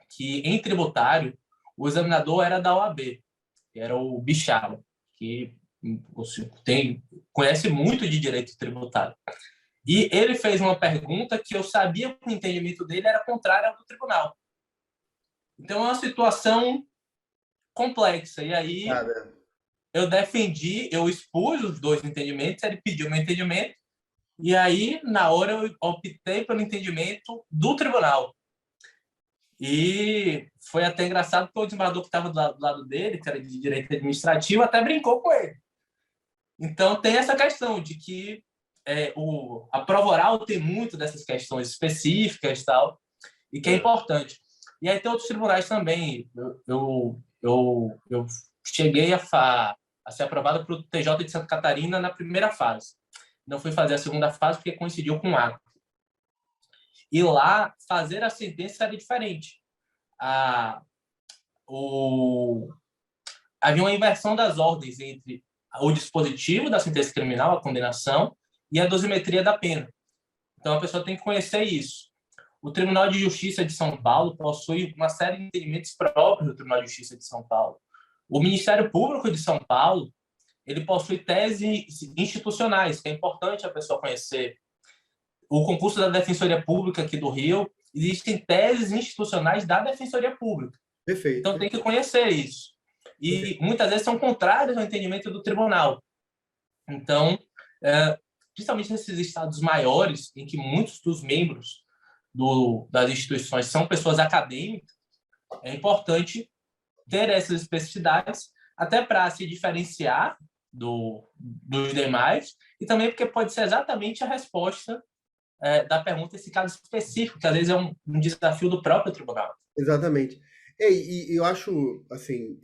que em tributário, o examinador era da OAB, que era o Bichara, que conhece muito de direito tributário. E ele fez uma pergunta que eu sabia que o entendimento dele era contrário ao do tribunal. Então, é uma situação complexa. E aí, eu expus os dois entendimentos, ele pediu meu entendimento, e aí, na hora, eu optei pelo entendimento do tribunal. E foi até engraçado, porque o desembargador que estava do lado dele, que era de direito administrativo, até brincou com ele. Então, tem essa questão de que a prova oral tem muito dessas questões específicas tal, e que é importante. E aí tem outros tribunais também. Eu cheguei a ser aprovado para o TJ de Santa Catarina na primeira fase. Não fui fazer a segunda fase porque coincidiu com o Acre. E lá, fazer a sentença era diferente. Havia uma inversão das ordens entre o dispositivo da sentença criminal, a condenação, e a dosimetria da pena. Então, a pessoa tem que conhecer isso. O Tribunal de Justiça de São Paulo possui uma série de entendimentos próprios do Tribunal de Justiça de São Paulo. O Ministério Público de São Paulo, ele possui teses institucionais, que é importante a pessoa conhecer. O concurso da Defensoria Pública aqui do Rio, existem teses institucionais da Defensoria Pública. Perfeito. Então, tem que conhecer isso. E muitas vezes são contrários ao entendimento do tribunal. Então, principalmente nesses estados maiores, em que muitos dos membros das instituições são pessoas acadêmicas, é importante ter essas especificidades, até para se diferenciar dos demais, e também porque pode ser exatamente a resposta da pergunta esse caso específico, que às vezes é um desafio do próprio tribunal. Exatamente. E eu acho, assim,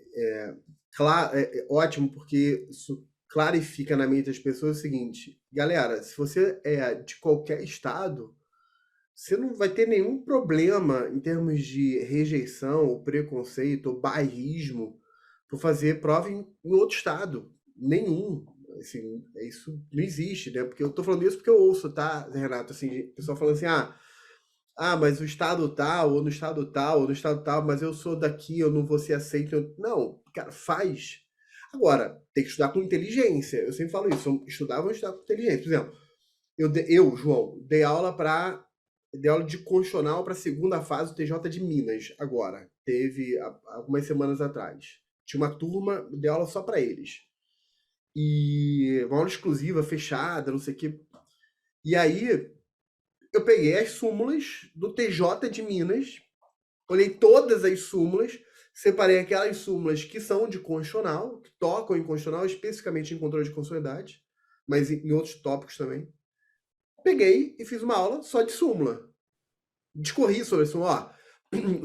ótimo, porque isso clarifica na mente das pessoas o seguinte: galera, se você é de qualquer estado, você não vai ter nenhum problema em termos de rejeição, ou preconceito, ou bairrismo por fazer prova em outro estado. Nenhum. Assim, isso não existe, né? Porque eu tô falando isso porque eu ouço, tá, Renato? Assim, o pessoal falando assim, mas o estado tal, ou no estado tal, ou no estado tal, mas eu sou daqui, eu não vou ser aceito. Não, cara, faz. Agora, tem que estudar com inteligência. Eu sempre falo isso, estudar com inteligência. Por exemplo, eu João, dei aula de constitucional para a segunda fase do TJ de Minas, agora. Teve algumas semanas atrás. Tinha uma turma, dei aula só para eles. E uma aula exclusiva, fechada, não sei o quê. E aí, eu peguei as súmulas do TJ de Minas, olhei todas as súmulas, separei aquelas súmulas que são de constitucional, que tocam em constitucional, especificamente em controle de constitucionalidade, mas em outros tópicos também. Peguei e fiz uma aula só de súmula. Discorri sobre isso,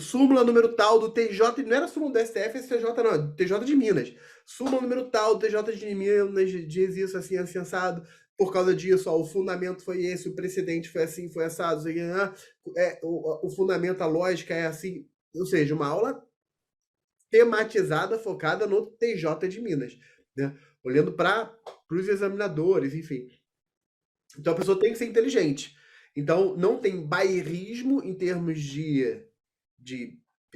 súmula número tal do TJ, não era súmula do STF, esse TJ não, TJ de Minas. Súmula número tal do TJ de Minas diz isso assim, assim, assado. Por causa disso, o fundamento foi esse, o precedente foi assim, foi assado. O fundamento, a lógica é assim. Ou seja, uma aula tematizada, focada no TJ de Minas, né? Olhando para os examinadores, enfim. Então a pessoa tem que ser inteligente. Então não tem bairrismo em termos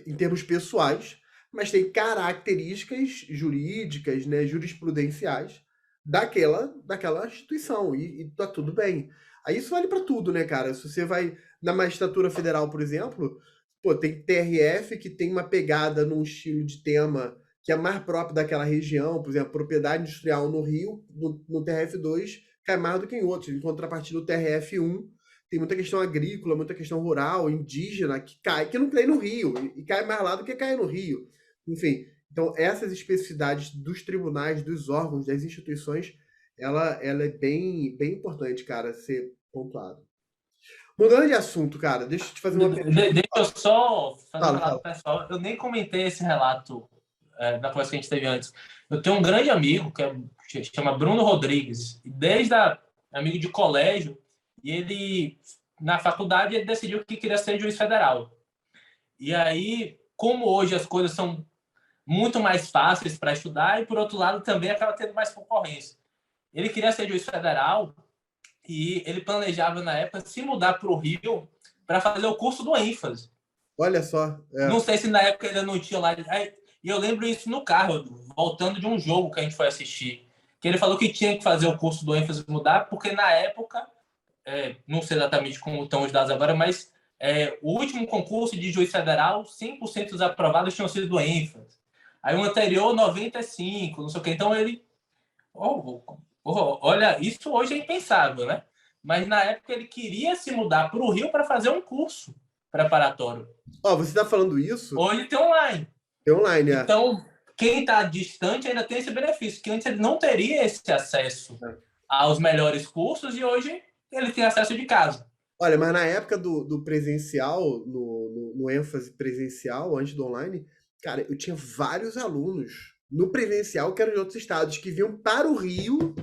em termos pessoais, mas tem características jurídicas, né, jurisprudenciais daquela instituição, e tá tudo bem. Aí isso vale para tudo, né, cara? Se você vai na magistratura federal, por exemplo, pô, tem TRF que tem uma pegada num estilo de tema que é mais próprio daquela região, por exemplo, propriedade industrial no Rio, no TRF2 cai mais do que em outros. Em contrapartida, do TRF1 tem muita questão agrícola, muita questão rural, indígena, que cai, que não cai no Rio, e cai mais lá do que cai no Rio. Enfim, então essas especificidades dos tribunais, dos órgãos, das instituições, ela é bem importante, cara, ser pontuado. Mudando de assunto, cara, deixa eu te fazer uma pergunta. Deixa eu só fazer um Fala, relato fala. pessoal. Eu nem comentei esse relato da conversa que a gente teve antes. Eu tenho um grande amigo que chama Bruno Rodrigues, e amigo de colégio, e ele, na faculdade, ele decidiu que queria ser juiz federal. E aí, como hoje as coisas são muito mais fáceis para estudar, e por outro lado também acaba tendo mais concorrência. Ele queria ser juiz federal e ele planejava, na época, se mudar para o Rio para fazer o curso do ênfase. Olha só. Não sei se na época ainda não tinha lá. E eu lembro isso no carro, voltando de um jogo que a gente foi assistir. Que ele falou que tinha que fazer o curso do ênfase mudar, porque na época, não sei exatamente como estão os dados agora, mas o último concurso de juiz federal, 100% dos aprovados tinham sido do ênfase. Aí o anterior, 95%, não sei o quê. Então ele. Olha, isso hoje é impensável, né? Mas na época ele queria se mudar para o Rio para fazer um curso preparatório. Ó, você está falando isso? Hoje tem online. Tem online, Então, quem está distante ainda tem esse benefício, que antes ele não teria esse acesso aos melhores cursos e hoje ele tem acesso de casa. Olha, mas na época do presencial, no ênfase presencial, antes do online, cara, eu tinha vários alunos no presencial que eram de outros estados, que vinham para o Rio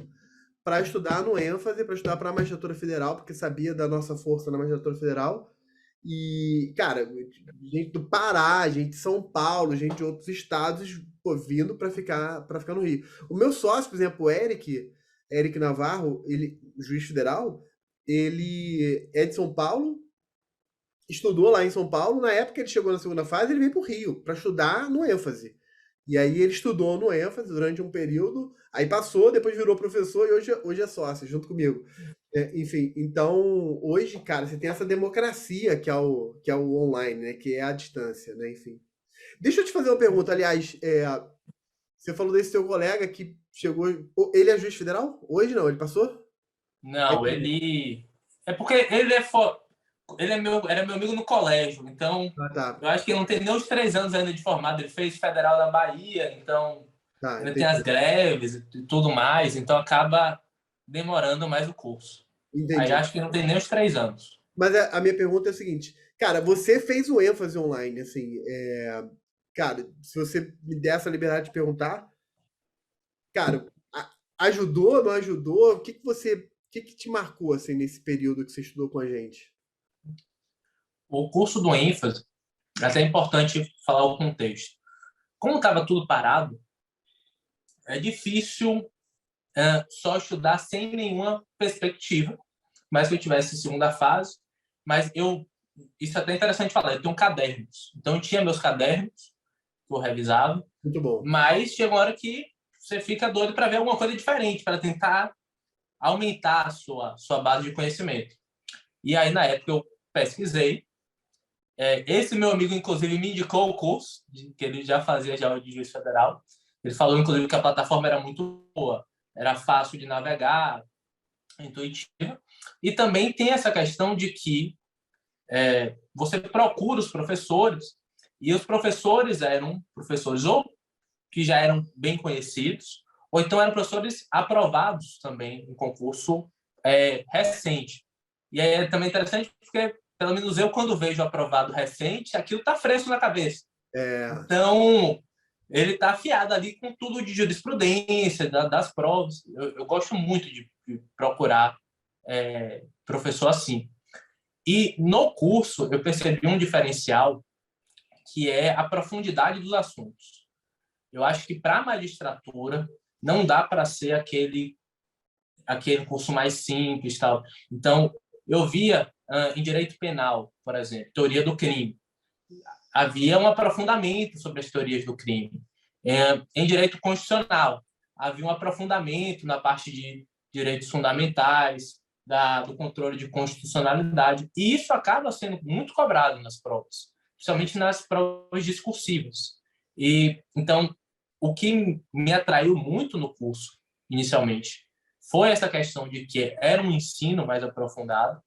para estudar no ênfase, para estudar para a magistratura federal, porque sabia da nossa força na magistratura federal. E, cara, gente do Pará, gente de São Paulo, gente de outros estados, pô, vindo para ficar no Rio. O meu sócio, por exemplo, o Eric Navarro, ele, juiz federal, ele é de São Paulo, estudou lá em São Paulo. Na época que ele chegou na segunda fase, ele veio para o Rio para estudar no ênfase. E aí ele estudou no ênfase durante um período, aí passou, depois virou professor e hoje é sócio, junto comigo. Enfim, então hoje, cara, você tem essa democracia que é o online, né? Que é a distância, né? Enfim. Deixa eu te fazer uma pergunta, aliás, você falou desse seu colega que chegou. Ele é juiz federal? Hoje não, ele passou? Não, ele. É porque ele era meu amigo no colégio, então Ah, tá. eu acho que ele não tem nem os 3 anos ainda de formado. Ele fez federal da Bahia, então Tá, ainda tem entendi. as greves e tudo mais, então acaba demorando mais o curso. Aí Entendi. acho que não tem nem os 3 anos. Mas a minha pergunta é a seguinte, cara, você fez o ênfase online, assim, cara, se você me der essa liberdade de perguntar, cara, ajudou, não ajudou? O que te marcou, assim, nesse período que você estudou com a gente? O curso do ênfase, é até importante falar o contexto. Como estava tudo parado, é difícil só estudar sem nenhuma perspectiva, mas que eu tivesse segunda fase. Mas isso é até interessante falar, eu tenho cadernos. Então eu tinha meus cadernos, que eu revisava, Muito bom. mas chega uma hora que você fica doido para ver alguma coisa diferente, para tentar aumentar a sua base de conhecimento. E aí, na época, eu pesquisei. Esse meu amigo, inclusive, me indicou o curso, que ele já fazia já o de juiz federal. Ele falou, inclusive, que a plataforma era muito boa, era fácil de navegar, intuitiva. E também tem essa questão de que você procura os professores, e os professores eram professores ou que já eram bem conhecidos, ou então eram professores aprovados também em concurso recente. E aí é também interessante porque, pelo menos eu, quando vejo aprovado recente, aquilo está fresco na cabeça. Então, ele está afiado ali com tudo de jurisprudência, das provas. Eu gosto muito de procurar professor assim. E no curso, eu percebi um diferencial que é a profundidade dos assuntos. Eu acho que para a magistratura não dá para ser aquele curso mais simples, tal. Então, eu via em direito penal, por exemplo, teoria do crime. Havia um aprofundamento sobre as teorias do crime. Em direito constitucional, havia um aprofundamento na parte de direitos fundamentais. do controle de constitucionalidade. E isso acaba sendo muito cobrado nas provas, principalmente nas provas discursivas. E então, o que me atraiu muito no curso, inicialmente, foi essa questão de que era um ensino mais aprofundado.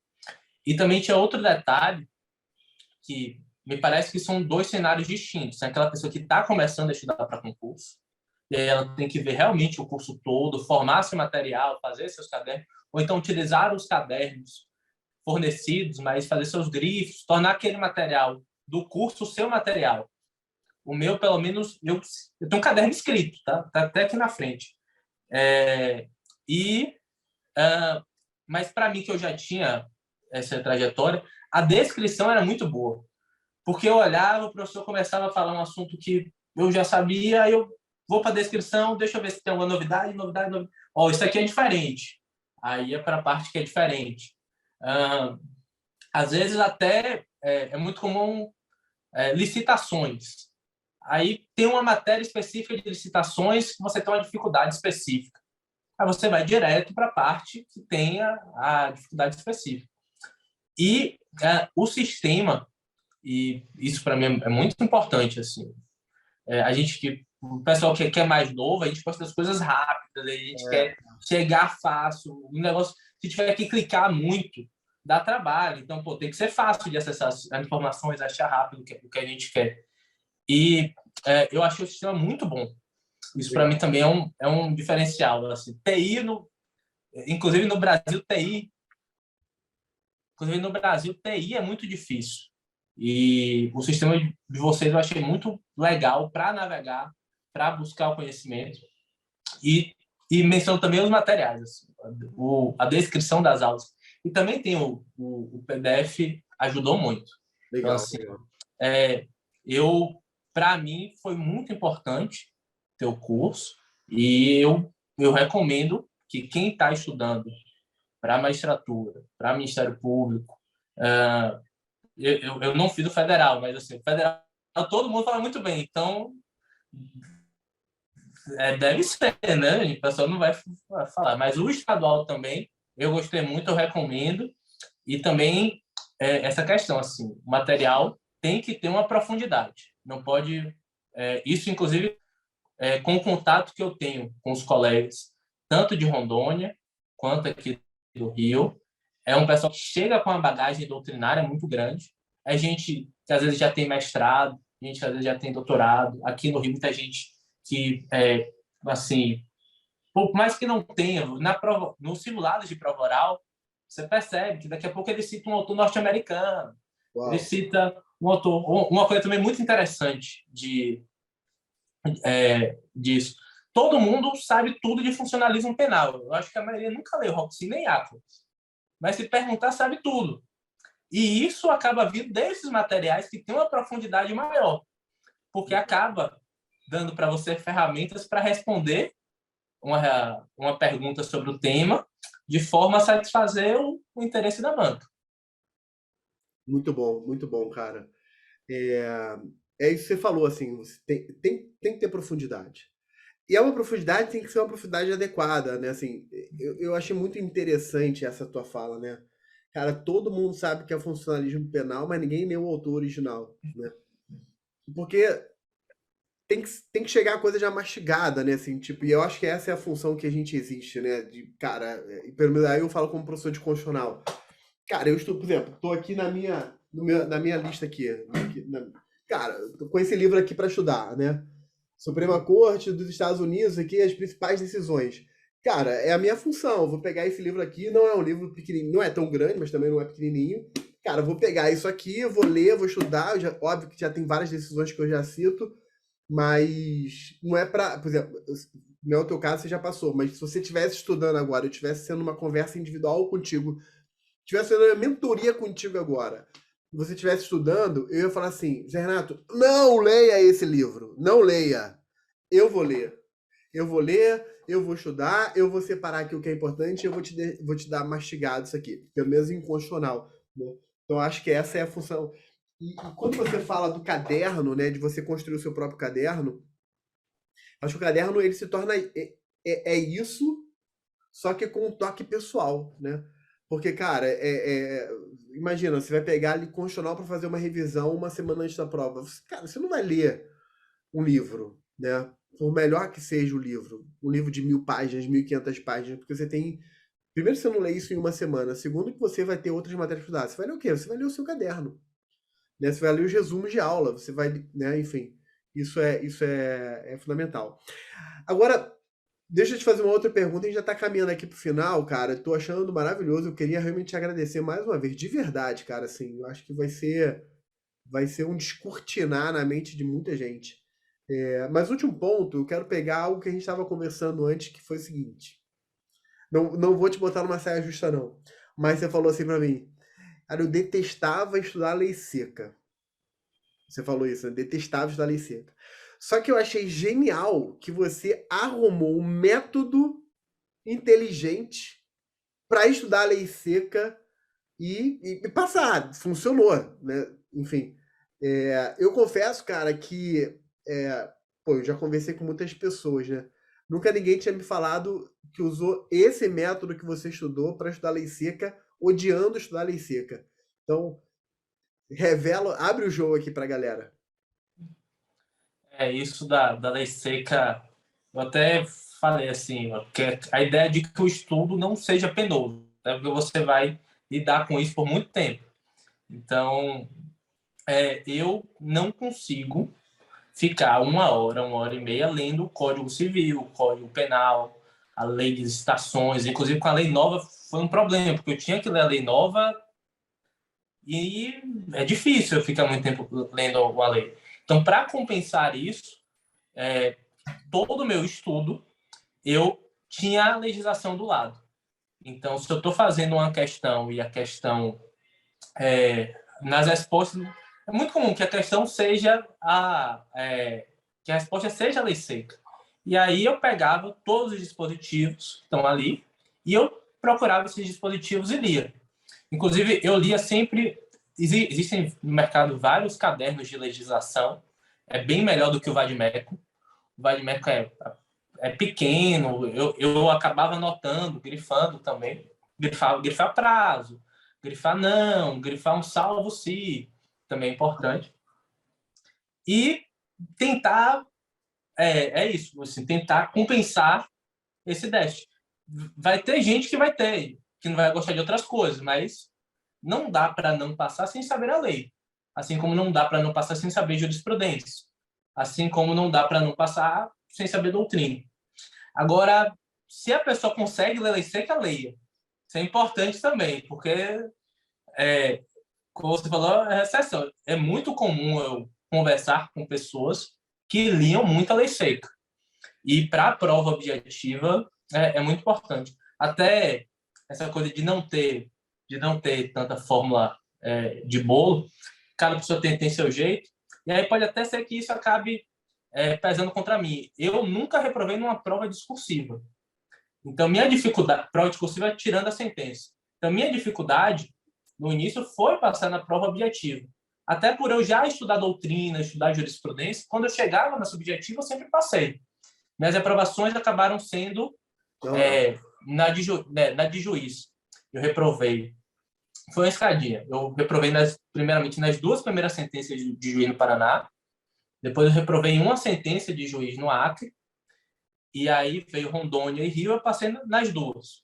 E também tinha outro detalhe que me parece que são dois cenários distintos. Tem aquela pessoa que está começando a estudar para concurso, e aí ela tem que ver realmente o curso todo, formar seu material, fazer seus cadernos, ou então utilizar os cadernos fornecidos, mas fazer seus grifos, tornar aquele material do curso o seu material. O meu, pelo menos, eu tenho um caderno escrito, tá até aqui na frente. E mas para mim, que eu já tinha essa trajetória, a descrição era muito boa. Porque eu olhava, o professor começava a falar um assunto que eu já sabia, aí eu vou para a descrição, deixa eu ver se tem alguma novidade. Ó, isso aqui é diferente. Aí é para a parte que é diferente. Às vezes até é muito comum licitações. Aí tem uma matéria específica de licitações que você tem uma dificuldade específica. Aí você vai direto para a parte que tem a dificuldade específica. E o sistema, e isso para mim é muito importante, assim. O pessoal que é mais novo, a gente gosta das coisas rápidas, a gente quer chegar fácil. O negócio, se tiver que clicar muito, dá trabalho. Então, tem que ser fácil de acessar as informações, achar rápido o que a gente quer. E eu achei o sistema muito bom. Isso para mim também é um diferencial. Assim. Inclusive no Brasil, TI é muito difícil. E o sistema de vocês eu achei muito legal para navegar, para buscar o conhecimento. E menciono também os materiais, assim, a descrição das aulas. E também tem o PDF, ajudou muito. Legal, então, assim, para mim, foi muito importante ter o curso. E eu recomendo que quem está estudando para magistratura, para Ministério Público, eu não fiz o federal, mas assim, o federal todo mundo fala muito bem, então deve ser, né? O pessoal não vai falar, mas o estadual também, eu gostei muito, eu recomendo, e também essa questão, assim, o material tem que ter uma profundidade, não pode, isso inclusive com o contato que eu tenho com os colegas, tanto de Rondônia quanto aqui do Rio, é um pessoal que chega com uma bagagem doutrinária muito grande. É gente que às vezes já tem mestrado, gente que às vezes já tem doutorado. Aqui no Rio, muita gente que, assim, por mais que não tenha, nos simulados de prova oral, você percebe que daqui a pouco ele cita um autor norte-americano, ele cita um autor. Uma coisa também muito interessante disso. Todo mundo sabe tudo de funcionalismo penal. Eu acho que a maioria nunca leu Roxy nem Atlas. Mas se perguntar, sabe tudo. E isso acaba vindo desses materiais que têm uma profundidade maior, porque acaba dando para você ferramentas para responder uma pergunta sobre o tema de forma a satisfazer o interesse da banca. Muito bom, cara. É isso que você falou, assim, você tem que ter profundidade. E é uma profundidade, tem que ser uma profundidade adequada, né? Assim, eu achei muito interessante essa tua fala, né? Cara, todo mundo sabe que é funcionalismo penal, mas ninguém leu o autor original, né? Porque tem que chegar a coisa já mastigada, né? Assim, tipo, e eu acho que essa é a função que a gente existe, né? De, cara, pelo menos aí eu falo como professor de constitucional. Cara, eu estou, por exemplo, estou aqui na minha lista aqui. Cara, tô com esse livro aqui para estudar, né? Suprema Corte dos Estados Unidos, aqui as principais decisões. Cara, é a minha função. Eu vou pegar esse livro aqui, não é um livro pequenininho, não é tão grande, mas também não é pequenininho. Cara, eu vou pegar isso aqui, eu vou ler, vou estudar. Óbvio que já tem várias decisões que eu já cito, mas não é para, por exemplo, não é o teu caso, você já passou, mas se você estivesse estudando agora, eu estivesse sendo uma conversa individual contigo, estivesse sendo uma mentoria contigo agora, você estivesse estudando, eu ia falar assim, Zé Renato, não leia esse livro, não leia. Eu vou ler. Eu vou ler, eu vou estudar, eu vou separar aqui o que é importante e eu vou te dar mastigado isso aqui, pelo menos inconstitucional. Né? Então, acho que essa é a função. E quando você fala do caderno, né, de você construir o seu próprio caderno, acho que o caderno ele se torna isso, só que com um toque pessoal, né? Porque, cara, imagina, você vai pegar ali Constitucional para fazer uma revisão uma semana antes da prova. Cara, você não vai ler um livro, né? Por melhor que seja o livro, um livro de 1.000 páginas, 1.500 páginas, porque você tem. Primeiro, você não lê isso em uma semana. Segundo, que você vai ter outras matérias para estudar. Você vai ler o quê? Você vai ler o seu caderno, né? Você vai ler os resumos de aula. Você vai, né? Enfim, isso é fundamental. Agora, deixa eu te fazer uma outra pergunta. A gente já tá caminhando aqui pro final, cara. Tô achando maravilhoso. Eu queria realmente te agradecer mais uma vez, de verdade, cara. Assim, eu acho que vai ser um descortinar na mente de muita gente. Mas último ponto, eu quero pegar algo que a gente estava conversando antes, que foi o seguinte. Não, não vou te botar numa saia justa, não. Mas você falou assim pra mim, cara, eu detestava estudar lei seca. Você falou isso, né? Detestava estudar lei seca. Só que eu achei genial que você arrumou um método inteligente para estudar a lei seca e passar. Funcionou, né? Enfim, eu confesso, cara, que pô, eu já conversei com muitas pessoas, né? Nunca ninguém tinha me falado que usou esse método que você estudou para estudar lei seca, odiando estudar lei seca. Então, revela, abre o jogo aqui pra galera. Isso da lei seca, eu até falei assim, que a ideia de que o estudo não seja penoso, né? Porque você vai lidar com isso por muito tempo. Então, eu não consigo ficar uma hora e meia lendo o Código Civil, o Código Penal, a lei de licitações. Inclusive, com a lei nova foi um problema, porque eu tinha que ler a lei nova e é difícil eu ficar muito tempo lendo a lei. Então, para compensar isso, todo o meu estudo, eu tinha a legislação do lado. Então, se eu estou fazendo uma questão e a questão, nas respostas, é muito comum que a questão seja que a resposta seja a lei seca. E aí eu pegava todos os dispositivos que estão ali e eu procurava esses dispositivos e lia. Inclusive, eu lia sempre. Existem no mercado vários cadernos de legislação. É bem melhor do que o Vadimeco. O Vadimeco é pequeno. Eu acabava anotando, grifando também. Grifar prazo, grifar não, grifar um salvo se, também é importante. E tentar, isso, assim, tentar compensar esse déficit. Vai ter gente que não vai gostar de outras coisas, mas não dá para não passar sem saber a lei. Assim como não dá para não passar sem saber jurisprudência. Assim como não dá para não passar sem saber doutrina. Agora, se a pessoa consegue ler lei seca, leia. Isso é importante também, porque, como você falou, é exceção. É muito comum eu conversar com pessoas que liam muita lei seca. E para a prova objetiva é muito importante. Até essa coisa de não ter tanta fórmula de bolo, cada pessoa tem seu jeito, e aí pode até ser que isso acabe pesando contra mim. Eu nunca reprovei numa prova discursiva. Então, minha dificuldade, prova discursiva é tirando a sentença. Então, minha dificuldade no início foi passar na prova objetiva. Até por eu já estudar doutrina, estudar jurisprudência, quando eu chegava na subjetiva, eu sempre passei. Minhas aprovações acabaram sendo na de juiz. Eu reprovei. Foi uma escadinha. Eu reprovei, primeiramente, nas duas primeiras sentenças de juiz no Paraná. Depois eu reprovei em uma sentença de juiz no Acre. E aí veio Rondônia e Rio, eu passei nas duas.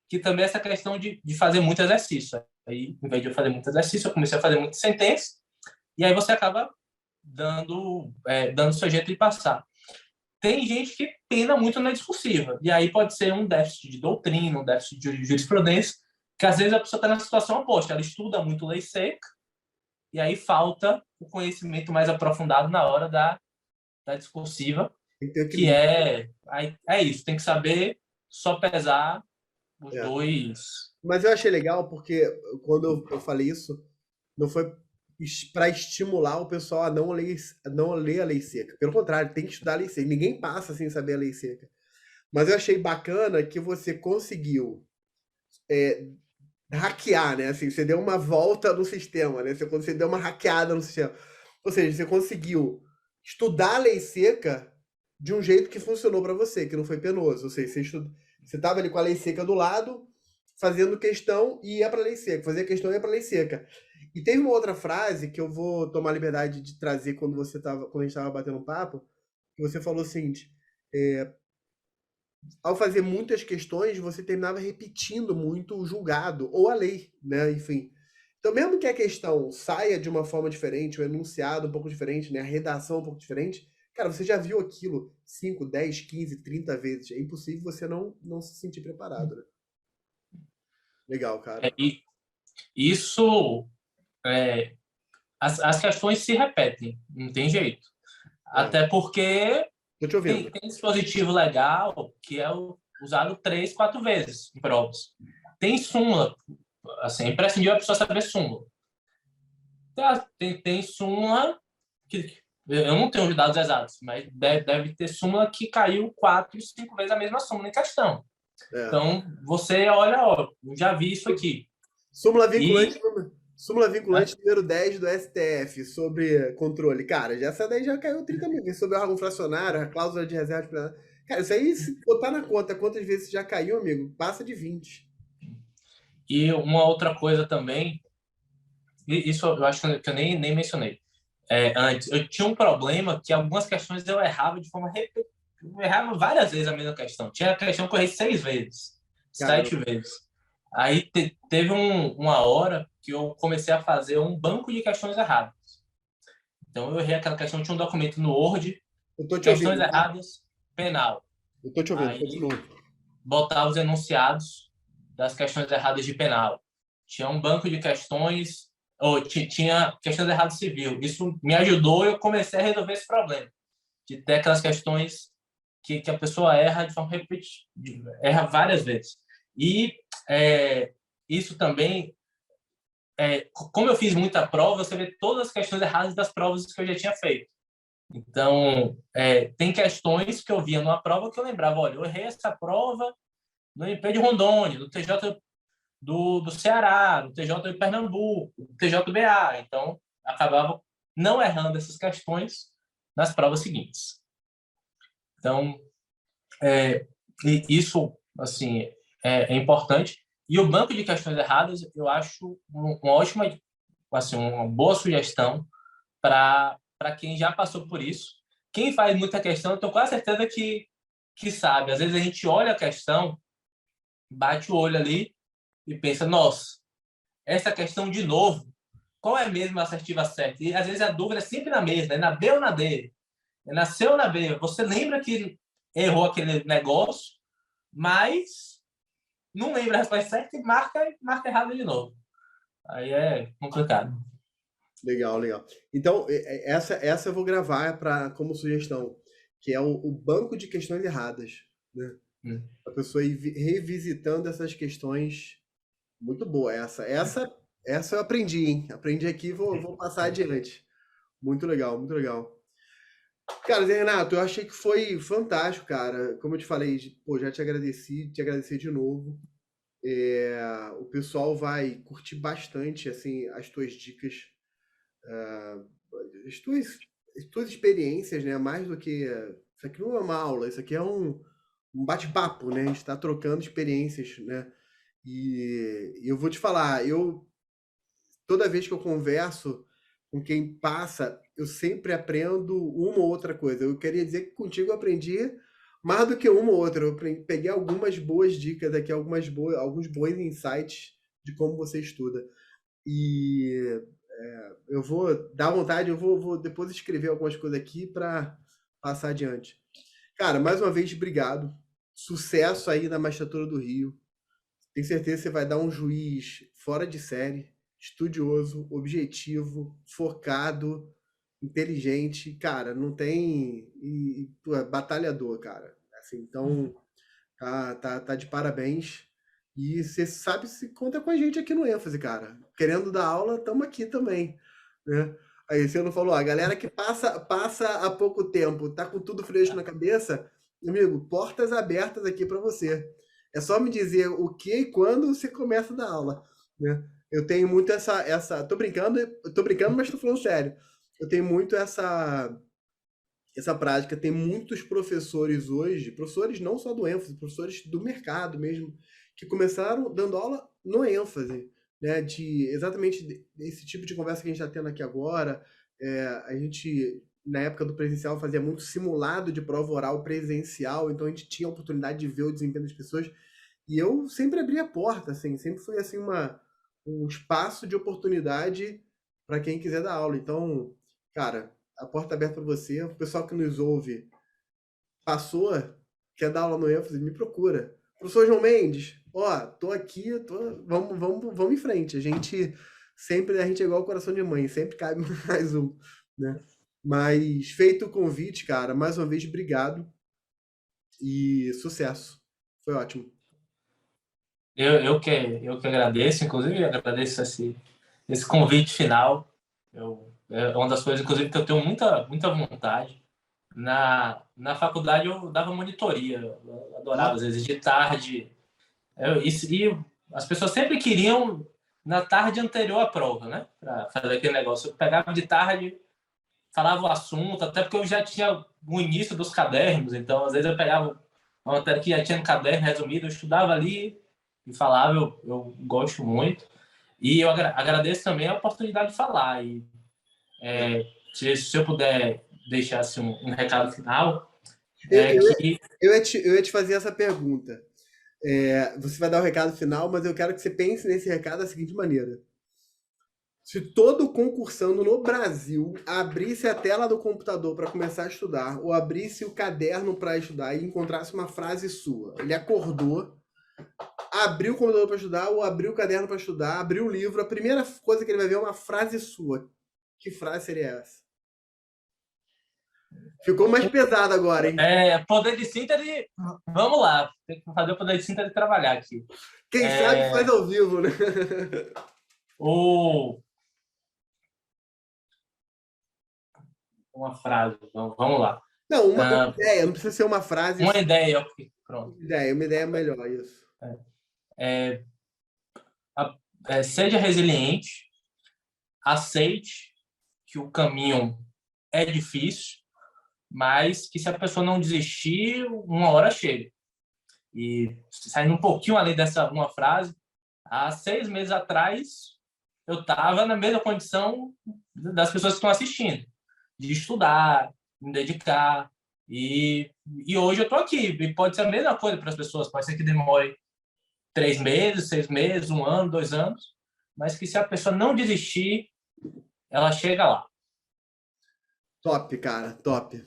Que também é essa questão de fazer muito exercício. Aí, em vez de eu fazer muito exercício, eu comecei a fazer muita sentença. E aí você acaba dando seu jeito de passar. Tem gente que pena muito na discursiva. E aí pode ser um déficit de doutrina, um déficit de jurisprudência, que às vezes a pessoa está na situação oposta. Ela estuda muito lei seca, e aí falta o conhecimento mais aprofundado na hora da discursiva, Tem que ter que equilíbrio. é isso, tem que saber só pesar os É. dois. Mas eu achei legal porque quando eu falei isso, não foi para estimular o pessoal a não ler a lei seca. Pelo contrário, tem que estudar a lei seca. Ninguém passa sem saber a lei seca. Mas eu achei bacana que você conseguiu hackear, né? Assim, você deu uma volta no sistema, né? Você deu uma hackeada no sistema. Ou seja, você conseguiu estudar a lei seca de um jeito que funcionou para você, que não foi penoso. Ou seja, você estava ali com a lei seca do lado, fazendo questão e ia para lei seca, fazia questão e ia para lei seca. E teve uma outra frase que eu vou tomar liberdade de trazer quando quando a gente estava batendo um papo, que você falou o seguinte: ao fazer muitas questões, você terminava repetindo muito o julgado ou a lei, né? Enfim. Então, mesmo que a questão saia de uma forma diferente, o enunciado um pouco diferente, né? A redação um pouco diferente, cara, você já viu aquilo 5, 10, 15, 30 vezes. É impossível você não se sentir preparado, né? Legal, cara. E isso, as questões se repetem, não tem jeito. Até porque Tô te ouvindo. tem dispositivo legal que é usado 3, 4 vezes em provas. Tem súmula, assim, é imprescindível a pessoa saber súmula. Tem súmula que eu não tenho os dados exatos, mas deve ter súmula que caiu 4, 5 vezes a mesma súmula em questão. Então, você olha, ó, eu já vi isso aqui. Súmula vinculante número 10 do STF sobre controle. Cara, essa daí já caiu 30 mil vezes. Sobre o órgão fracionário, a cláusula de reserva plenária. Cara, isso aí, se botar na conta quantas vezes já caiu, amigo, passa de 20. E uma outra coisa também, isso eu acho que eu nem mencionei antes. Eu tinha um problema que algumas questões eu errava de forma repetitiva. Eu errava várias vezes a mesma questão. Tinha a questão que eu errei 6 vezes, Cara, 7 vezes. Aí teve uma hora que eu comecei a fazer um banco de questões erradas. Então eu errei aquela questão, tinha um documento no Word, eu tô te questões ouvindo, tá? erradas, penal. Eu tô te ouvindo, Aí continua. botava os enunciados das questões erradas de penal. Tinha um banco de questões, ou tinha questões erradas civil. Isso me ajudou e eu comecei a resolver esse problema, de ter aquelas questões que a pessoa erra de forma repetitiva, erra várias vezes. E isso também, como eu fiz muita prova, você vê todas as questões erradas das provas que eu já tinha feito. Então, tem questões que eu via numa prova que eu lembrava, olha, eu errei essa prova no MP de Rondônia, no TJ do Ceará, no TJ de Pernambuco, no TJBA. Então, acabava não errando essas questões nas provas seguintes. Então, isso, assim, é importante. E o banco de questões erradas, eu acho uma ótima, assim, uma boa sugestão para quem já passou por isso. Quem faz muita questão, eu tenho quase certeza que sabe. Às vezes a gente olha a questão, bate o olho ali e pensa, nossa, essa questão de novo, qual é mesmo a assertiva certa? E às vezes a dúvida é sempre na mesma, é na B ou na D? É na C ou na B? Você lembra que errou aquele negócio, mas não lembra a resposta certa e marca errado de novo. Aí é complicado. Legal, legal. Então, essa eu vou gravar como sugestão, que é o banco de questões erradas, né? A pessoa ir revisitando essas questões. Muito boa essa eu aprendi, hein? Aprendi aqui, vou passar adiante. Muito legal, muito legal. Cara, Zé Renato, eu achei que foi fantástico, cara. Como eu te falei, pô, já te agradeci, te agradecer de novo. O pessoal vai curtir bastante, assim, as tuas dicas, as tuas experiências, né? Mais do que. Isso aqui não é uma aula, isso aqui é um bate-papo, né? A gente tá trocando experiências, né? E eu vou te falar, toda vez que eu converso com quem passa, eu sempre aprendo uma ou outra coisa. Eu queria dizer que contigo eu aprendi mais do que uma ou outra. Eu peguei algumas boas dicas aqui, alguns bons insights de como você estuda. E eu vou dar vontade, eu vou depois escrever algumas coisas aqui para passar adiante. Cara, mais uma vez, obrigado. Sucesso aí na Magistratura do Rio. Tenho certeza que você vai dar um juiz fora de série, estudioso, objetivo, focado, inteligente. Cara, não tem. Pô, é batalhador, cara. Assim, então, tá de parabéns. E você sabe se conta com a gente aqui no ênfase, cara. Querendo dar aula, estamos aqui também, né? Aí você não falou, a galera que passa há pouco tempo, tá com tudo fresco na cabeça, amigo, portas abertas aqui para você. É só me dizer o que e quando você começa a dar aula, né? Eu tenho muito tô brincando, mas tô falando sério. Eu tenho muito essa prática. Tem muitos professores hoje, professores não só do ênfase, professores do mercado mesmo, que começaram dando aula no ênfase, né? De exatamente esse tipo de conversa que a gente está tendo aqui agora. A gente, na época do presencial, fazia muito simulado de prova oral presencial, então a gente tinha a oportunidade de ver o desempenho das pessoas. E eu sempre abri a porta, assim, sempre foi assim um espaço de oportunidade para quem quiser dar aula. Então, cara, a porta aberta para você. O pessoal que nos ouve passou, quer dar aula no ênfase, me procura. Professor João Mendes, ó, tô aqui, vamos em frente. A gente é igual coração de mãe, sempre cabe mais um, né? Mas feito o convite, cara, mais uma vez, obrigado e sucesso. Foi ótimo. Eu que agradeço, inclusive, agradeço esse convite final. É uma das coisas, inclusive, que eu tenho muita vontade. Na faculdade eu dava monitoria, eu adorava, às vezes, de tarde. E as pessoas sempre queriam na tarde anterior à prova, né? Para fazer aquele negócio. Eu pegava de tarde, falava o assunto, até porque eu já tinha o início dos cadernos, então, às vezes, eu pegava uma matéria que já tinha no caderno resumido, eu estudava ali e falava, eu gosto muito. E eu agradeço também a oportunidade de falar. E se eu puder deixar assim, um recado final, Eu, é eu, que eu ia te fazer essa pergunta. Você vai dar o recado final, mas eu quero que você pense nesse recado da seguinte maneira. Se todo concursando no Brasil abrisse a tela do computador para começar a estudar, ou abrisse o caderno para estudar e encontrasse uma frase sua, ele acordou, abriu o computador para estudar, ou abriu o caderno para estudar, abriu o livro, a primeira coisa que ele vai ver é uma frase sua. Que frase seria essa? Ficou mais pesado agora, hein? poder de síntese, vamos lá, tem que fazer o poder de síntese trabalhar aqui. Quem sabe faz ao vivo, né? Uma frase, vamos lá. Não, uma ideia, não precisa ser uma frase. Uma ideia, pronto. Uma ideia melhor, isso. Seja resiliente, aceite que o caminho é difícil, mas que se a pessoa não desistir, uma hora chega. E saindo um pouquinho além dessa uma frase, há 6 meses atrás, eu estava na mesma condição das pessoas que estão assistindo, de estudar, me dedicar. E hoje eu estou aqui. E pode ser a mesma coisa para as pessoas. Pode ser que demore 3 meses, 6 meses, 1 ano, 2 anos, mas que se a pessoa não desistir, ela chega lá. Top, cara, top.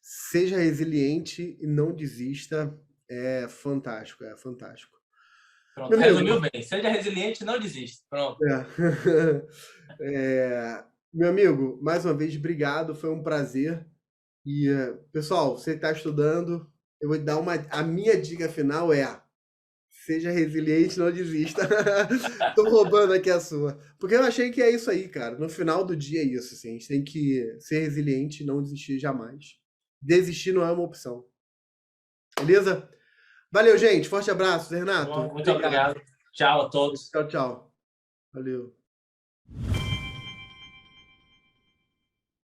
Seja resiliente e não desista. É fantástico, é fantástico. Pronto, resumiu bem. Seja resiliente e não desista. Pronto. Meu amigo, mais uma vez, obrigado. Foi um prazer. E, pessoal, você está estudando, eu vou te dar a minha dica final seja resiliente, não desista. Tô roubando aqui a sua. Porque eu achei que é isso aí, cara. No final do dia é isso, assim. A gente tem que ser resiliente e não desistir jamais. Desistir não é uma opção. Beleza? Valeu, gente. Forte abraço, Renato. Muito obrigado. Tchau a todos. Tchau, tchau. Valeu.